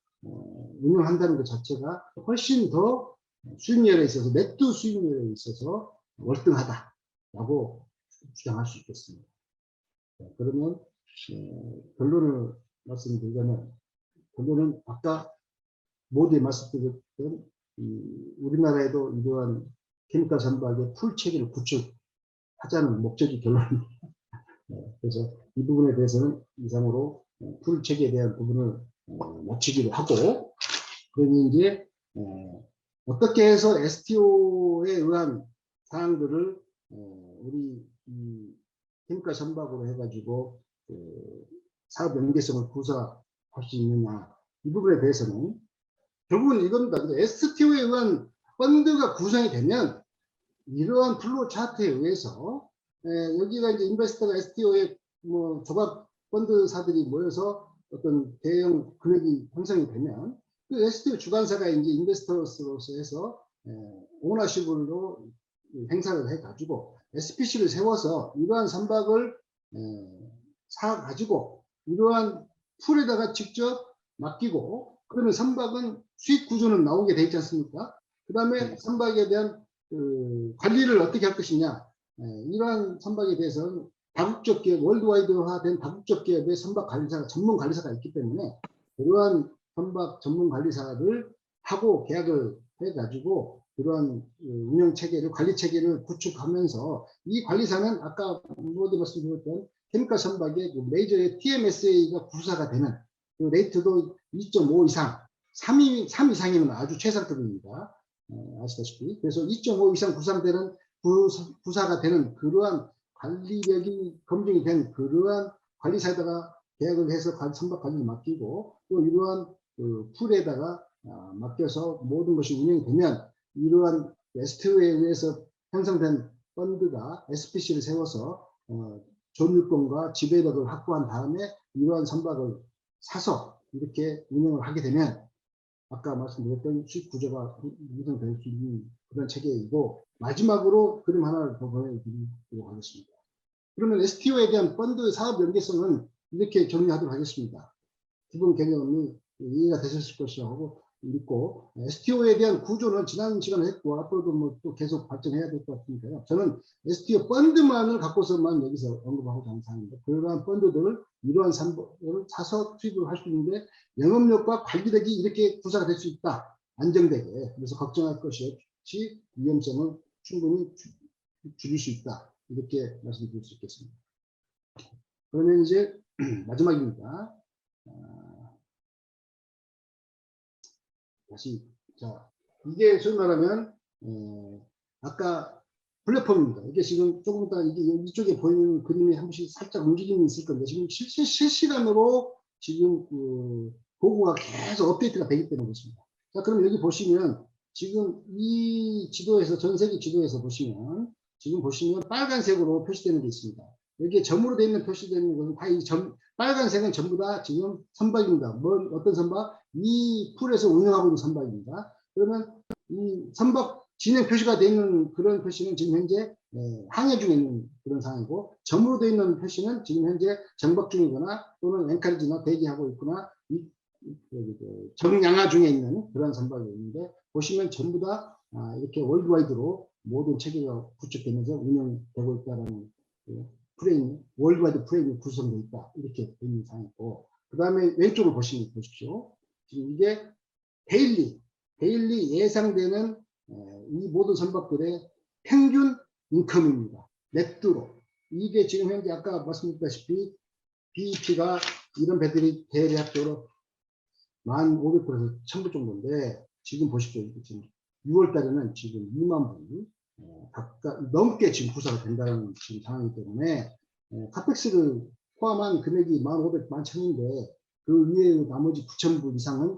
운영한다는 것 자체가 훨씬 더 수익률에 있어서 네트 수익률에 있어서 월등하다라고 주장할 수 있겠습니다. 그러면 결론을 말씀드리자면 결론은 아까 모두에 말씀드렸던 우리나라에도 이러한 케미칼 선박의 풀 체계를 구축하자는 목적이 결론입니다. 그래서 이 부분에 대해서는 이상으로 풀 체계에 대한 부분을 마치기로 하고 그러니 이제 어떻게 해서 STO에 의한 사항들을 우리 케미칼 선박으로 해가지고 사업 연계성을 구사할 수 있느냐 이 부분에 대해서는 결국은 이겁니다. STO에 의한 펀드가 구성이 되면 이러한 플로우 차트에 의해서 여기가 이제 인베스터가 STO에 뭐 조각 펀드사들이 모여서 어떤 대형 금액이 형성이 되면 그 STO 주관사가 이제 인베스터로서 해서 오너십으로 행사를 해가지고 SPC를 세워서 이러한 선박을 사가지고 이러한 풀에다가 직접 맡기고 그러면 선박은 수익 구조는 나오게 돼 있지 않습니까? 그 다음에 선박에 대한 관리를 어떻게 할 것이냐 이러한 선박에 대해서는 다국적 기업, 월드와이드화된 다국적 기업의 선박 관리사가 전문 관리사가 있기 때문에 그러한 선박 전문 관리사를 하고 계약을 해가지고 그러한 운영 체계를 관리 체계를 구축하면서 이 관리사는 아까 모두 말씀드렸던 케미칼 선박의 그 메이저의 TMSA가 구사가 되는 그 레이트도 2.5 이상 3 이상이면 아주 최상급입니다. 아시다시피 그래서 2.5 이상 구상되는 구사가 되는 그러한 관리력이 검증이 된 그러한 관리사에다가 계약을 해서 선박 관리를 맡기고 또 이러한 풀에다가 맡겨서 모든 것이 운영이 되면 이러한 STO에 의해서 형성된 펀드가 SPC를 세워서 존유권과 지배력을 확보한 다음에 이러한 선박을 사서 이렇게 운영을 하게 되면 아까 말씀드렸던 수익 구조가 형성될 수 있는 그런 체계이고 마지막으로 그림 하나를 더 보여드리도록 하겠습니다. 그러면 STO에 대한 펀드 사업 연계성은 이렇게 정리하도록 하겠습니다. 기본 개념이 이해가 되셨을 것이라고 믿고 STO에 대한 구조는 지난 시간에 했고 앞으로도 뭐 또 계속 발전해야 될 것 같으니까요. 저는 STO 펀드만을 갖고서만 여기서 언급하고자 하는 사항입니다. 그러한 펀드들을 이러한 산업을 사서 투입을 할 수 있는데 영업력과 관리력이 이렇게 구사가 될 수 있다. 안정되게. 그래서 걱정할 것이 없이 위험성을 충분히 줄일 수 있다. 이렇게 말씀드릴 수 있겠습니다. 그러면 이제 마지막입니다. 다시 자 이게 소위 말하면 아까 플랫폼입니다. 이게 지금 조금 이따 이게 이쪽에 보이는 그림이 한 번씩 살짝 움직임이 있을 건데 지금 실시간으로 지금 그 보고가 계속 업데이트가 되기 때문에 그렇습니다. 자, 그럼 여기 보시면 지금 이 지도에서 전 세계 지도에서 보시면 지금 보시면 빨간색으로 표시되는 게 있습니다. 여기에 점으로 되어 있는 표시되는 것은 다 이 빨간색은 전부 다 지금 선박입니다. 어떤 선박? 이 풀에서 운영하고 있는 선박입니다. 그러면 이 선박 진행 표시가 되어 있는 그런 표시는 지금 현재 항해 중에 있는 그런 상황이고, 점으로 되어 있는 표시는 지금 현재 정박 중이거나 또는 앵카리지나 대기하고 있거나 정양화 중에 있는 그런 선박이 있는데, 보시면 전부 다 이렇게 월드와이드로 모든 체계가 구축되면서 운영되고 있다는 프레임, 월드와이드 프레임이 구성되어 있다, 이렇게 되는 상황이고, 그 다음에 왼쪽을 보십시오. 지금 이게 데일리 예상되는 이 모든 선박들의 평균 인컴입니다. 넷두로. 이게 지금 현재 아까 말씀드렸다시피 BEP가 이런 배들이 대략적으로 1,500불에서 1,000불 정도인데, 지금 보십시오. 지금 6월 달에는 지금 2만 불 각각 넘게 지금 구사가 된다는 지금 상황이기 때문에 카펙스를 포함한 금액이 1,500, 1,1,000인데 그 위에 나머지 9,000불 이상은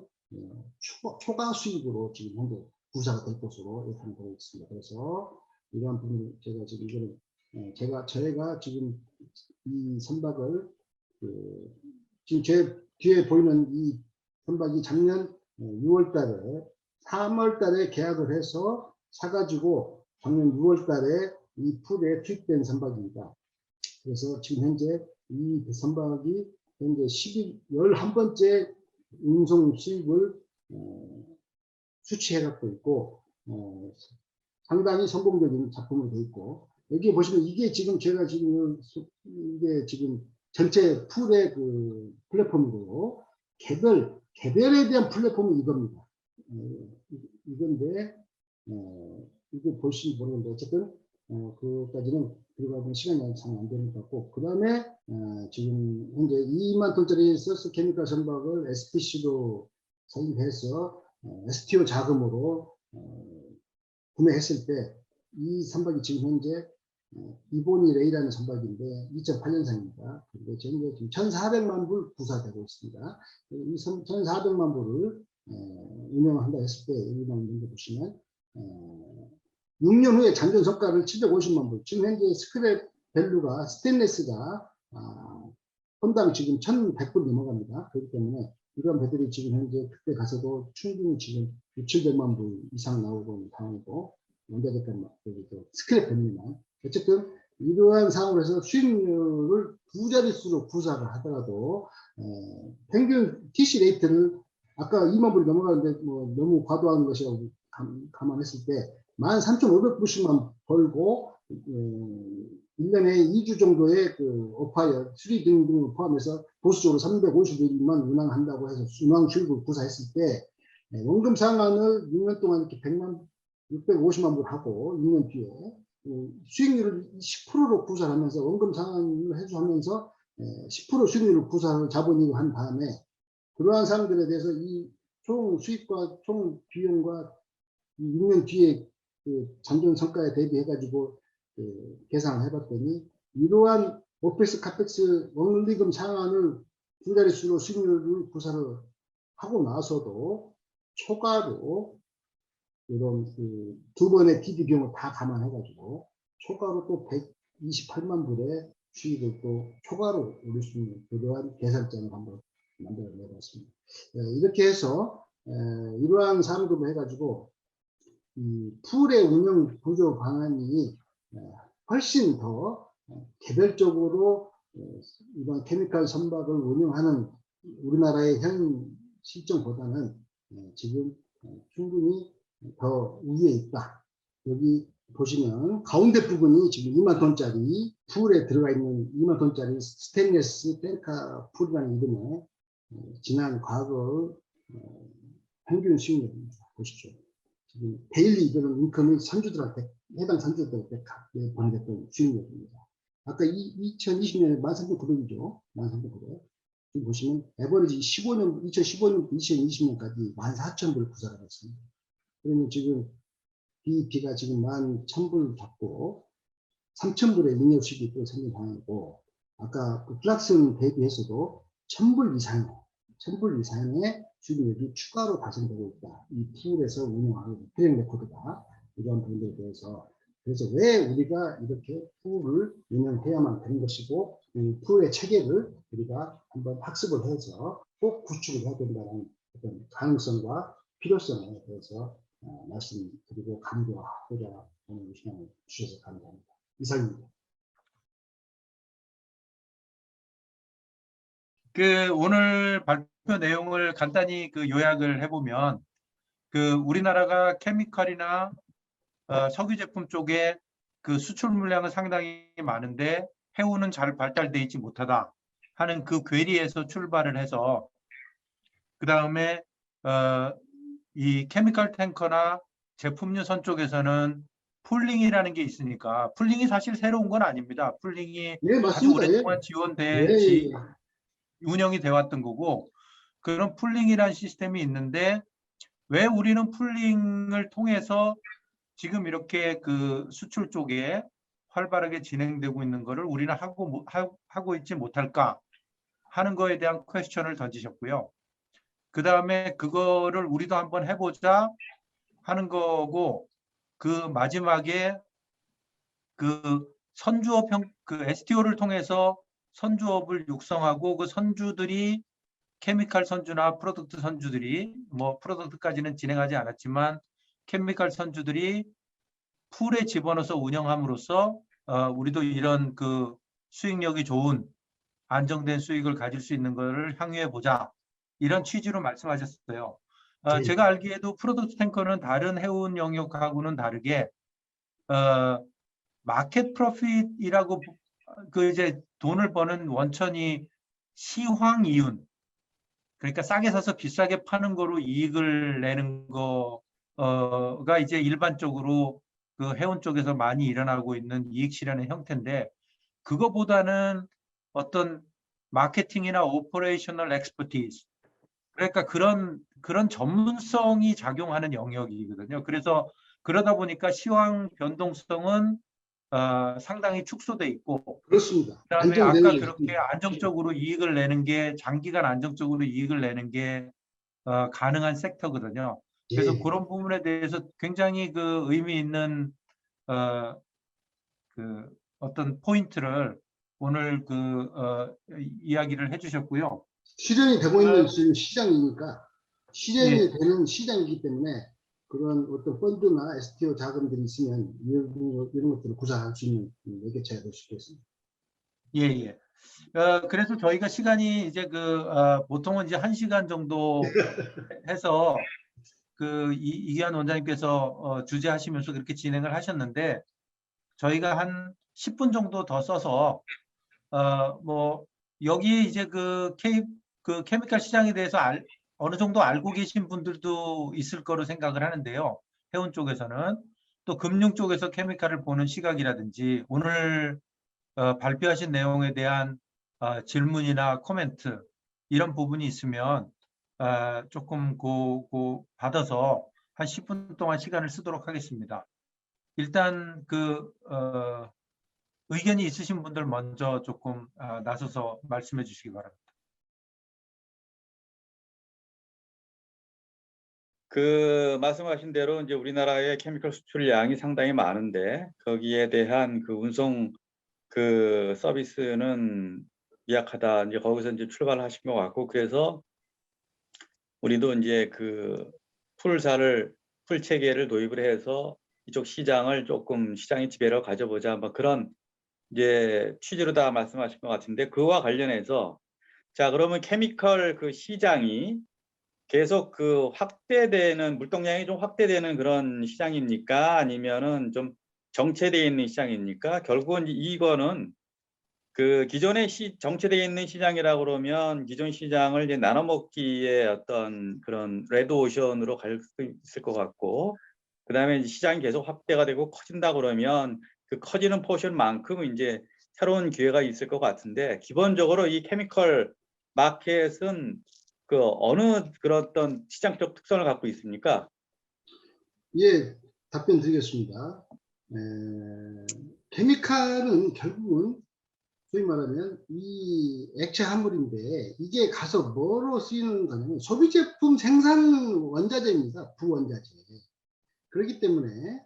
초과 수익으로 지금 현재 구사가 될 것으로 예상되고 있습니다. 그래서 이러한 부분을 제가 지금 이거는 저희가 지금 이 선박을 지금 제 뒤에 보이는 이 선박이 작년 6월 달에 3월 달에 계약을 해서 사가지고 작년 6월 달에 이 풀에 투입된 선박입니다. 그래서 지금 현재 이 선박이 현재 11번째 운송 수입을 수취해 갖고 있고, 상당히 성공적인 작품으로 되어 있고, 여기 보시면 이게 지금 제가 지금 이게 지금 전체 풀의 그 플랫폼이고, 개별에 대한 플랫폼은 이겁니다. 이건데 이거 보시면 모르겠는데 어쨌든 그까지는 들어가면 시간이 잘 안 되는 것 같고, 그 다음에 지금 현재 2만 톤짜리 서스 케미컬 선박을 SPC로 설립해서 STO 자금으로 구매했을 때 이 선박이 지금 현재 이보니 레이라는 선박인데 2008년상입니다. 근데 지금 1,400만 불 구사되고 있습니다. 이 1,400만 불을 운영한다 했을 때 여기만 먼저 보시면 6년 후에 잔존 성과를 750만 불. 지금 현재 스크랩 밸류가 스테인레스가 건당 지금 1,100불 넘어갑니다. 그렇기 때문에 이런 배들이 지금 현재 그때 가서도 충분히 지금 6,700만 불 이상 나오고 있는 상황이고, 원자재값 스크랩 밸류만. 어쨌든 이러한 상황으로 해서 수익률을 두 자릿수로 구사를 하더라도 평균 TC 레이트를 아까 2만 불이 넘어가는데 뭐 너무 과도한 것이라고 감안했을 때 13,500불씩만 벌고 1년에 2주 정도의 그 오파이어 수리 등등을 포함해서 보수적으로 350일만 운항한다고 해서 운항 수익을 구사했을 때 원금 상환을 6년 동안 이렇게 650만 불 하고 6년 뒤에 수익률을 10%로 구사를 하면서 원금 상환을 해소하면서 10% 수익률을 구사를 자본이익을 한 다음에 그러한 사람들에 대해서 이 총 수익과 총 비용과 6년 뒤에 그 잔존 성과에 대비해 가지고 계산을 해봤더니 이러한 오펙스 카펙스 원리금 상환을 두 자릿수로 수익률을 구사를 하고 나서도 초과로 이런 그 두 번의 TD 비용을 다 감안해 가지고 초과로 또 128만 불의 수익을 또 초과로 올릴 수 있는 그러한 계산장을 한번 만들어 내봤습니다. 이렇게 해서 이러한 사업을 해가지고 이 풀의 운영 구조 방안이 훨씬 더 개별적으로 이런 케미컬 선박을 운영하는 우리나라의 현 실정보다는 지금 충분히 더 위에 있다. 여기 보시면 가운데 부분이 지금 2만 톤짜리 풀에 들어가 있는 2만 톤짜리 스테인리스 탱카 풀이라는 이름의 지난 과거 평균 수익률입니다. 보십시오. 지금 데일리 이거는 인컴이 선주들한테 해당 선주들한테 보내줬던 수익률입니다. 아까 2020년에 13,900이죠. 13,900. 지금 보시면 에버리지 2015년부터 2020년까지 14,000불 구사를 했습니다. 그러면 지금 BEP가 지금 11,000불 잡고 3,000불의 잉여수익이 또 생긴 상황이고, 아까 그 플락슨 대비해서도 1,000불 이상의 수익률이 추가로 발생되고 있다. 이 풀에서 운영하는 트랙 레코드가 이런 부분들에 대해서. 그래서 왜 우리가 이렇게 풀을 운영해야만 되는 것이고, 이 풀의 체계를 우리가 한번 학습을 해서 꼭 구축을 해야 된다는 어떤 가능성과 필요성에 대해서 말씀드리고 강조하고자 오늘 시간을 주셔서 감사합니다. 이상입니다. 그 오늘 발표 내용을 간단히 그 요약을 해보면, 그 우리나라가 케미컬이나 석유 제품 쪽에 그 수출 물량은 상당히 많은데 해운은 잘 발달돼 있지 못하다 하는 그 괴리에서 출발을 해서, 그 다음에 이 케미컬 탱커나 제품류 선 쪽에서는 풀링이라는 게 있으니까, 풀링이 사실 새로운 건 아닙니다. 풀링이 예, 아주 맞습니다. 오랫동안 예. 운영이 돼 왔던 거고, 그런 풀링이라는 시스템이 있는데 왜 우리는 풀링을 통해서 지금 이렇게 그 수출 쪽에 활발하게 진행되고 있는 거를 우리는 하고 있지 못할까 하는 거에 대한 퀘스천을 던지셨고요. 그 다음에 그거를 우리도 한번 해보자 하는 거고, 그 마지막에 그 선주업 그 STO를 통해서 선주업을 육성하고, 그 선주들이 케미칼 선주나 프로덕트 선주들이, 뭐 프로덕트까지는 진행하지 않았지만 케미칼 선주들이 풀에 집어넣어서 운영함으로써 우리도 이런 그 수익력이 좋은 안정된 수익을 가질 수 있는 것을 향유해 보자, 이런 취지로 말씀하셨어요. 예. 제가 알기에도 프로덕트 탱커는 다른 해운 영역하고는 다르게 마켓 프로핏이라고, 그 이제 돈을 버는 원천이 시황 이윤, 그러니까 싸게 사서 비싸게 파는 거로 이익을 내는 거가 이제 일반적으로 그 해운 쪽에서 많이 일어나고 있는 이익 실현의 형태인데, 그거보다는 어떤 마케팅이나 오퍼레이셔널 엑스퍼티즈, 그러니까 그런 전문성이 작용하는 영역이거든요. 그래서 그러다 보니까 시황 변동성은 상당히 축소돼 있고, 그렇습니다. 그다음에 아까 안정되는 그렇게 안정적으로 이익을 내는 게, 장기간 안정적으로 이익을 내는 게 가능한 섹터거든요. 그래서 예. 그런 부분에 대해서 굉장히 그 의미 있는 그 어떤 포인트를 오늘 그 이야기를 해주셨고요. 실현이 되고 있는 지금 시장이니까, 실현이 예. 되는 시장이기 때문에 그런 어떤 펀드나 STO 자금들이 있으면 이런 것들을 구사할 수 있는 매개체가 될 수 있겠습니다. 예, 예. 그래서 저희가 시간이 이제 보통은 이제 1시간 정도 해서 그 이기환 원장님께서 주재하시면서 그렇게 진행을 하셨는데, 저희가 한 10분 정도 더 써서 뭐 여기 이제 그 케미칼 시장에 대해서 어느 정도 알고 계신 분들도 있을 거로 생각을 하는데요. 해운 쪽에서는 또 금융 쪽에서 케미칼을 보는 시각이라든지, 오늘 발표하신 내용에 대한 질문이나 코멘트, 이런 부분이 있으면 조금 받아서 한 10분 동안 시간을 쓰도록 하겠습니다. 일단 의견이 있으신 분들 먼저 조금 나서서 말씀해 주시기 바랍니다. 그 말씀하신 대로 이제 우리나라의 케미컬 수출량이 상당히 많은데, 거기에 대한 그 운송 그 서비스는 미약하다. 이제 거기서 이제 출발하신 것 같고, 그래서 우리도 이제 그 풀 체계를 도입을 해서 이쪽 시장을 조금 시장의 지배로 가져보자, 뭐 그런 이제 취지로 다 말씀하신 것 같은데, 그와 관련해서 자, 그러면 케미컬 그 시장이 계속 그 확대되는, 물동량이 좀 확대되는 그런 시장입니까? 아니면은 좀 정체되어 있는 시장입니까? 결국은 이거는 그 기존에 정체되어 있는 시장이라고 그러면 기존 시장을 이제 나눠먹기에 어떤 그런 레드 오션으로 갈 수 있을 것 같고, 그 다음에 시장이 계속 확대가 되고 커진다 그러면 그 커지는 포션만큼 이제 새로운 기회가 있을 것 같은데, 기본적으로 이 케미컬 마켓은 그 어느 그런 어떤 시장적 특성을 갖고 있습니까? 예, 답변 드리겠습니다. 케미칼은 결국은 소위 말하면 이 액체 화물인데 이게 가서 뭐로 쓰이는 거냐면 소비 제품 생산 원자재입니다. 부원자재. 그렇기 때문에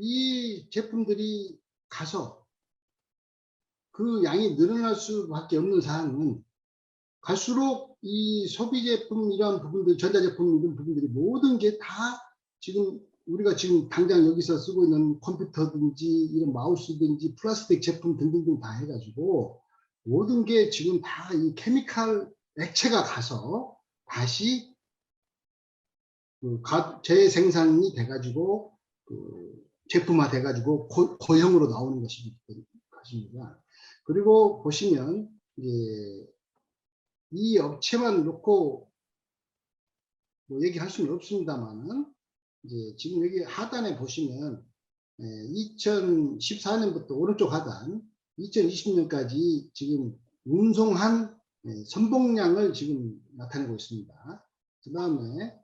이 제품들이 가서 그 양이 늘어날 수밖에 없는 사항은 갈수록 이 소비 제품 이런 부분들, 전자제품 이런 부분들이 모든 게 다 지금 우리가 지금 당장 여기서 쓰고 있는 컴퓨터든지 이런 마우스든지 플라스틱 제품 등등등 다 해가지고 모든 게 지금 다 이 케미칼 액체가 가서 다시 재생산이 돼가지고 제품화 돼가지고 고형으로 나오는 것입니다. 그리고 보시면 이제 이 업체만 놓고 뭐 얘기할 수는 없습니다만은 이제 지금 여기 하단에 보시면 2014년부터 오른쪽 하단 2020년까지 지금 운송한 선봉량을 지금 나타내고 있습니다. 그 다음에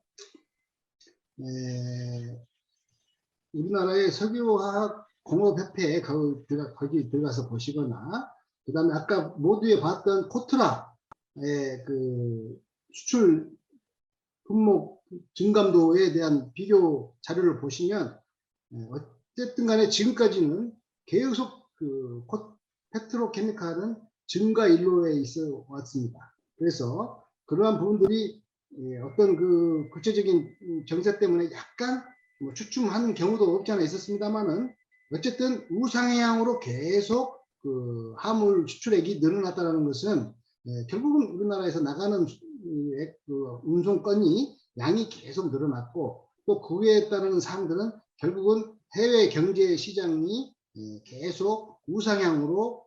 우리나라의 석유화학공업협회에 거기 들어가서 보시거나 그 다음에 아까 모두에 봤던 코트라의 그 수출 품목 증감도에 대한 비교 자료를 보시면 어쨌든 간에 지금까지는 계속 그 페트로케미칼은 증가 일로에 있어 왔습니다. 그래서 그러한 부분들이 어떤 그 구체적인 정세 때문에 약간 뭐 주춤하는 경우도 없지 않아 있었습니다만은 어쨌든 우상향으로 계속 그 화물 수출액이 늘어났다는 것은 결국은 우리나라에서 나가는 그 운송건이 양이 계속 늘어났고 또 그에 따르는 사항들은 결국은 해외 경제 시장이 계속 우상향으로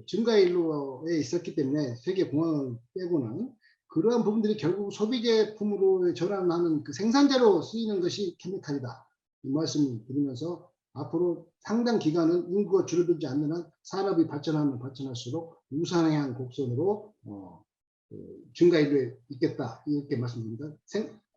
증가일로에 있었기 때문에 세계 공항을 빼고는 그러한 부분들이 결국 소비제품으로 전환하는 그 생산자로 쓰이는 것이 케미칼이다. 이 말씀을 드리면서 앞으로 상당 기간은 인구가 줄어들지 않는 한 산업이 발전하면 발전할수록 우상향 곡선으로 증가일로에 있겠다. 이렇게 말씀드립니다.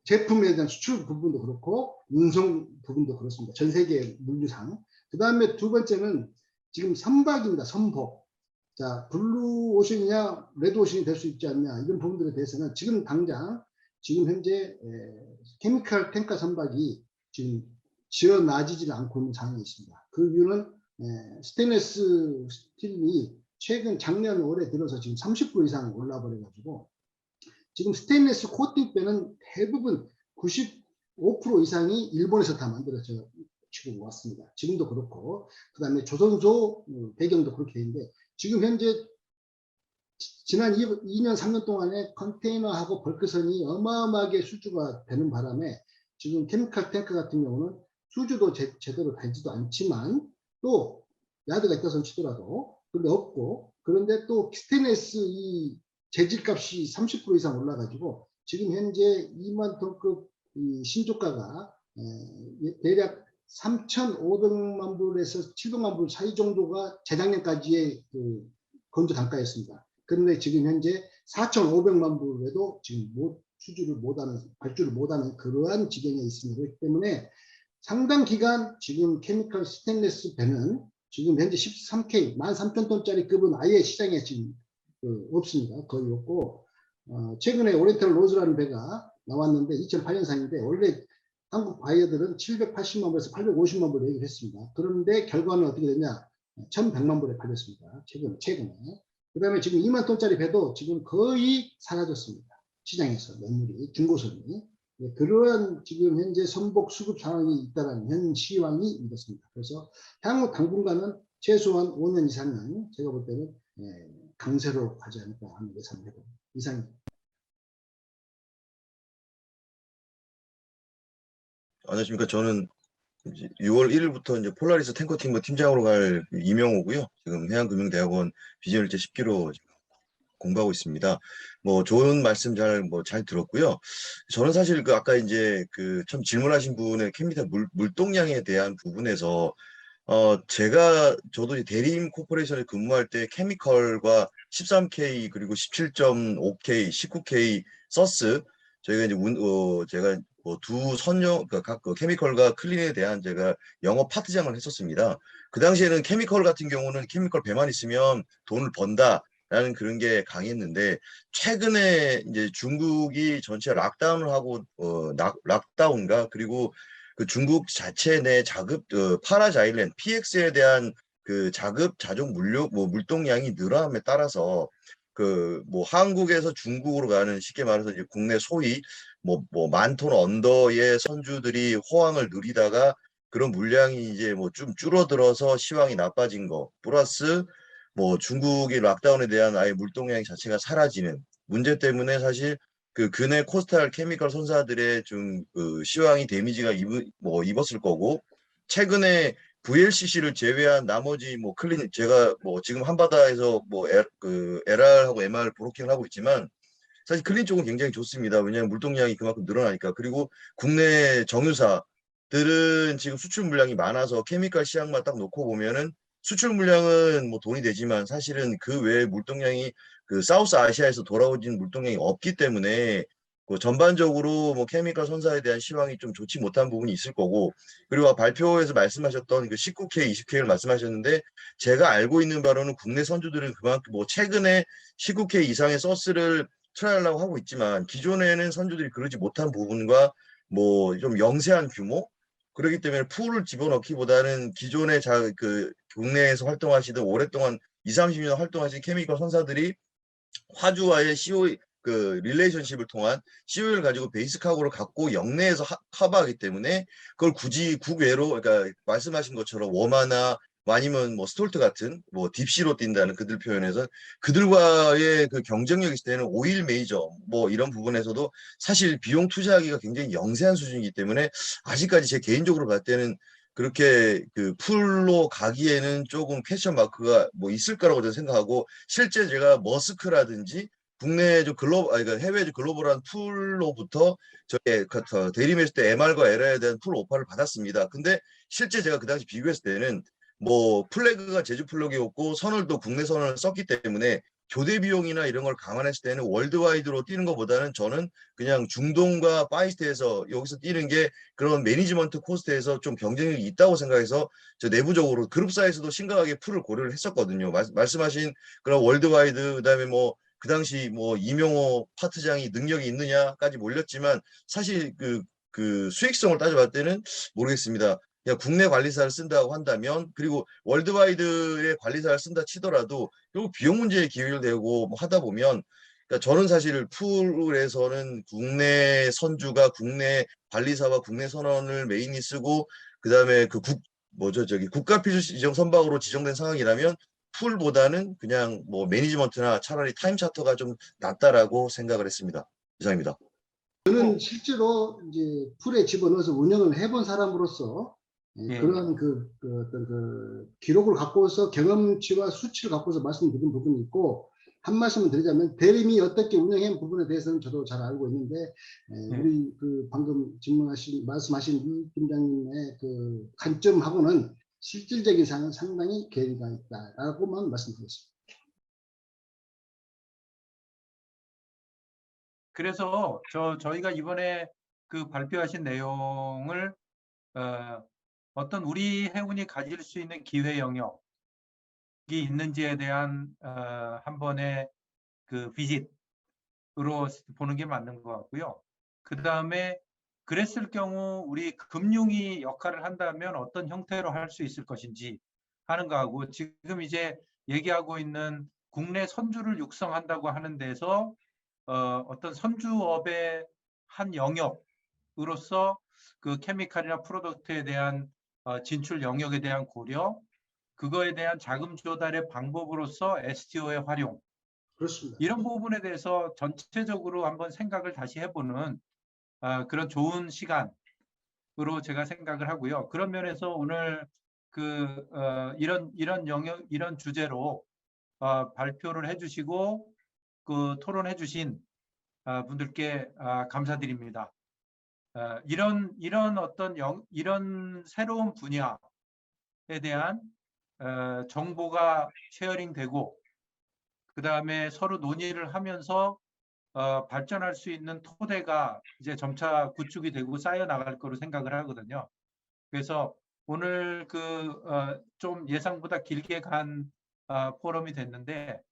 제품에 대한 수출 부분도 그렇고 운송 부분도 그렇습니다. 전 세계 물류상. 그 다음에 두 번째는 지금 선박입니다. 선복. 자, 블루오션이냐 레드오션이 될 수 있지 않냐 이런 부분들에 대해서는 지금 당장 지금 현재 케미칼 탱커 선박이 지금 지어놔지지 않고 있는 상황이 있습니다. 그 이유는 스테인리스 스틸이 최근 작년 올해 들어서 지금 30% 이상 올라버려 가지고 지금 스테인리스 코팅 빼는 대부분 95% 이상이 일본에서 다 만들어져 지금 왔습니다. 지금도 그렇고 그 다음에 조선소 배경도 그렇게 있는데 지금 현재 지난 2년 3년 동안에 컨테이너하고 벌크선이 어마어마하게 수주가 되는 바람에 지금 케미칼 탱크 같은 경우는 수주도 제대로 되지도 않지만 또 야드가 있다선 치더라도 근데 없고 그런데 또 스테인리스 이 재질값이 30% 이상 올라가지고 지금 현재 2만 톤급 이 신조가가 대략 3,500만 불에서 700만 불 사이 정도가 재작년까지의 그 건조 단가였습니다. 그런데 지금 현재 4,500만 불에도 지금 발주를 못하는 그러한 지경에 있습니다. 그렇기 때문에 상당 기간 지금 케미칼 스테인리스 배는 지금 현재 13K 13,000톤짜리 급은 아예 시장에 지금 없습니다. 거의 없고 최근에 오리엔탈 로즈라는 배가 나왔는데 2008년산인데 원래 한국 바이어들은 780만 불에서 850만 불 얘기를 했습니다. 그런데 결과는 어떻게 되냐 1100만 불에 팔렸습니다. 최근에. 그 다음에 지금 2만 톤짜리 배도 지금 거의 사라졌습니다. 시장에서 매물이 중고선이. 그러한 지금 현재 선복 수급 상황이 있다는 현 시황이 이렇습니다. 그래서 향후 당분간은 최소한 5년 이상은 제가 볼 때는 강세로 가지 않을까 하는 예상을 해봅니다. 이상입니다. 안녕하십니까. 저는 이제 6월 1일부터 이제 폴라리스 탱커팀 팀장으로 갈 이명호고요. 지금 해양금융대학원 비전일제 10기로 공부하고 있습니다. 뭐 좋은 말씀 잘 들었고요. 저는 사실 그 아까 이제 그 참 질문하신 분의 케미칼 물동량에 대한 부분에서 저도 이제 대리임 코퍼레이션에 근무할 때 케미컬과 13K 그리고 17.5K, 19K 서스 저희가 이제 제가 뭐 두 선영 각 케미컬과 클린에 대한 제가 영업 파트장을 했었습니다. 그 당시에는 케미컬 같은 경우는 케미컬 배만 있으면 돈을 번다라는 그런 게 강했는데 최근에 이제 중국이 전체 락다운을 하고 락다운과 그리고 그 중국 자체 내 자급 파라자일렌 PX에 대한 그 자급 자족 물동량이 늘어남에 따라서 그 뭐 한국에서 중국으로 가는 쉽게 말해서 이제 국내 소위 뭐 만 톤 언더의 선주들이 호황을 누리다가 그런 물량이 이제 뭐 좀 줄어들어서 시황이 나빠진 거 플러스 뭐 중국의 락다운에 대한 아예 물동량 자체가 사라지는 문제 때문에 사실 그 근해 코스탈 케미컬 선사들의 좀 그 시황이 데미지가 입었을 거고 최근에 VLCC를 제외한 나머지 뭐 클린 제가 뭐 지금 한바다에서 뭐 LR하고 MR 브로킹을 하고 있지만 사실 클린 쪽은 굉장히 좋습니다. 왜냐하면 물동량이 그만큼 늘어나니까. 그리고 국내 정유사들은 지금 수출 물량이 많아서 케미컬 시장만 딱 놓고 보면은 수출 물량은 뭐 돈이 되지만 사실은 그 외에 물동량이 그 사우스 아시아에서 돌아오진 물동량이 없기 때문에 그 전반적으로 뭐 케미컬 선사에 대한 시황이 좀 좋지 못한 부분이 있을 거고 그리고 발표에서 말씀하셨던 그 19K, 20K를 말씀하셨는데 제가 알고 있는 바로는 국내 선주들은 그만큼 뭐 최근에 19K 이상의 서스를 트라이하려고 하고 있지만 기존에는 선주들이 그러지 못한 부분과 뭐 좀 영세한 규모 그렇기 때문에 풀을 집어넣기보다는 기존의 그 국내에서 활동하시던 오랫동안 20, 30년 활동하신 케미컬 선사들이 화주와의 CO 그 릴레이션십을 통한 CO를 가지고 베이스 카고를 갖고 영내에서 커버하기 때문에 그걸 굳이 국외로 그러니까 말씀하신 것처럼 워마나 아니면 뭐 스톨트 같은 뭐 딥시로 뛴다는 그들 표현에서 그들과의 그 경쟁력이 있을 때는 오일 메이저 뭐 이런 부분에서도 사실 비용 투자하기가 굉장히 영세한 수준이기 때문에 아직까지 제 개인적으로 봤을 때는 그렇게 그 풀로 가기에는 조금 퀘스천 마크가 뭐 있을 거라고 저는 생각하고 실제 제가 머스크라든지 국내 그러니까 해외 글로벌한 풀로부터 저희 대리매수 때 MR과 LR에 대한 풀 오퍼를 받았습니다. 근데 실제 제가 그 당시 비교했을 때는 뭐 플래그가 제주 플러그였고 선월도 국내 선월을 썼기 때문에 교대 비용이나 이런 걸 감안했을 때는 월드와이드로 뛰는 것보다는 저는 그냥 중동과 파이스트에서 여기서 뛰는 게 그런 매니지먼트 코스트에서 좀 경쟁력이 있다고 생각해서 저 내부적으로 그룹사에서도 심각하게 풀을 고려를 했었거든요. 말씀하신 그런 월드와이드 그다음에 뭐 그 당시 뭐 이명호 파트장이 능력이 있느냐까지 몰렸지만 사실 그 수익성을 따져봤을 때는 모르겠습니다. 그냥 국내 관리사를 쓴다고 한다면 그리고 월드와이드의 관리사를 쓴다 치더라도 결국 비용 문제에 기울되고 뭐 하다 보면 그러니까 저는 사실 풀에서는 국내 선주가 국내 관리사와 국내 선원을 메인이 쓰고 그다음에 국가 필수 지정 선박으로 지정된 상황이라면 풀보다는 그냥 뭐 매니지먼트나 차라리 타임 차터가 좀 낫다라고 생각을 했습니다. 이상입니다. 저는 실제로 이제 풀에 집어넣어서 운영을 해본 사람으로서 그런 어떤 그 기록을 갖고서 경험치와 수치를 갖고서 말씀드린 부분이 있고 한 말씀을 드리자면 대림이 어떻게 운영한 부분에 대해서는 저도 잘 알고 있는데 우리 그 방금 말씀하신 이 팀장님의 그 관점하고는 실질적인 상은 상당히 괴리가 있다라고만 말씀드리겠습니다. 그래서 저희가 이번에 그 발표하신 내용을 어떤 우리 해운이 가질 수 있는 기회 영역이 있는지에 대한 한 번의 그 비짓으로 보는 게 맞는 것 같고요. 그 다음에 그랬을 경우 우리 금융이 역할을 한다면 어떤 형태로 할 수 있을 것인지 하는 거하고 지금 이제 얘기하고 있는 국내 선주를 육성한다고 하는 데서 어떤 선주업의 한 영역으로서 그 케미칼이나 프로덕트에 대한 진출 영역에 대한 고려, 그거에 대한 자금 조달의 방법으로서 STO의 활용, 그렇습니다. 이런 부분에 대해서 전체적으로 한번 생각을 다시 해보는 그런 좋은 시간으로 제가 생각을 하고요. 그런 면에서 오늘 이런 영역, 이런 주제로 발표를 해주시고 그 토론해주신 분들께 감사드립니다. 이런 새로운 분야에 대한 정보가 쉐어링되고 그 다음에 서로 논의를 하면서 발전할 수 있는 토대가 이제 점차 구축이 되고 쌓여 나갈 거로 생각을 하거든요. 그래서 오늘 좀 예상보다 길게 간 포럼이 됐는데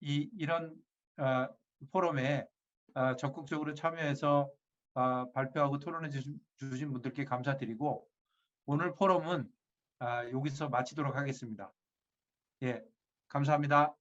이런 포럼에 적극적으로 참여해서 발표하고 토론해 주신 분들께 감사드리고 오늘 포럼은 여기서 마치도록 하겠습니다. 예, 감사합니다.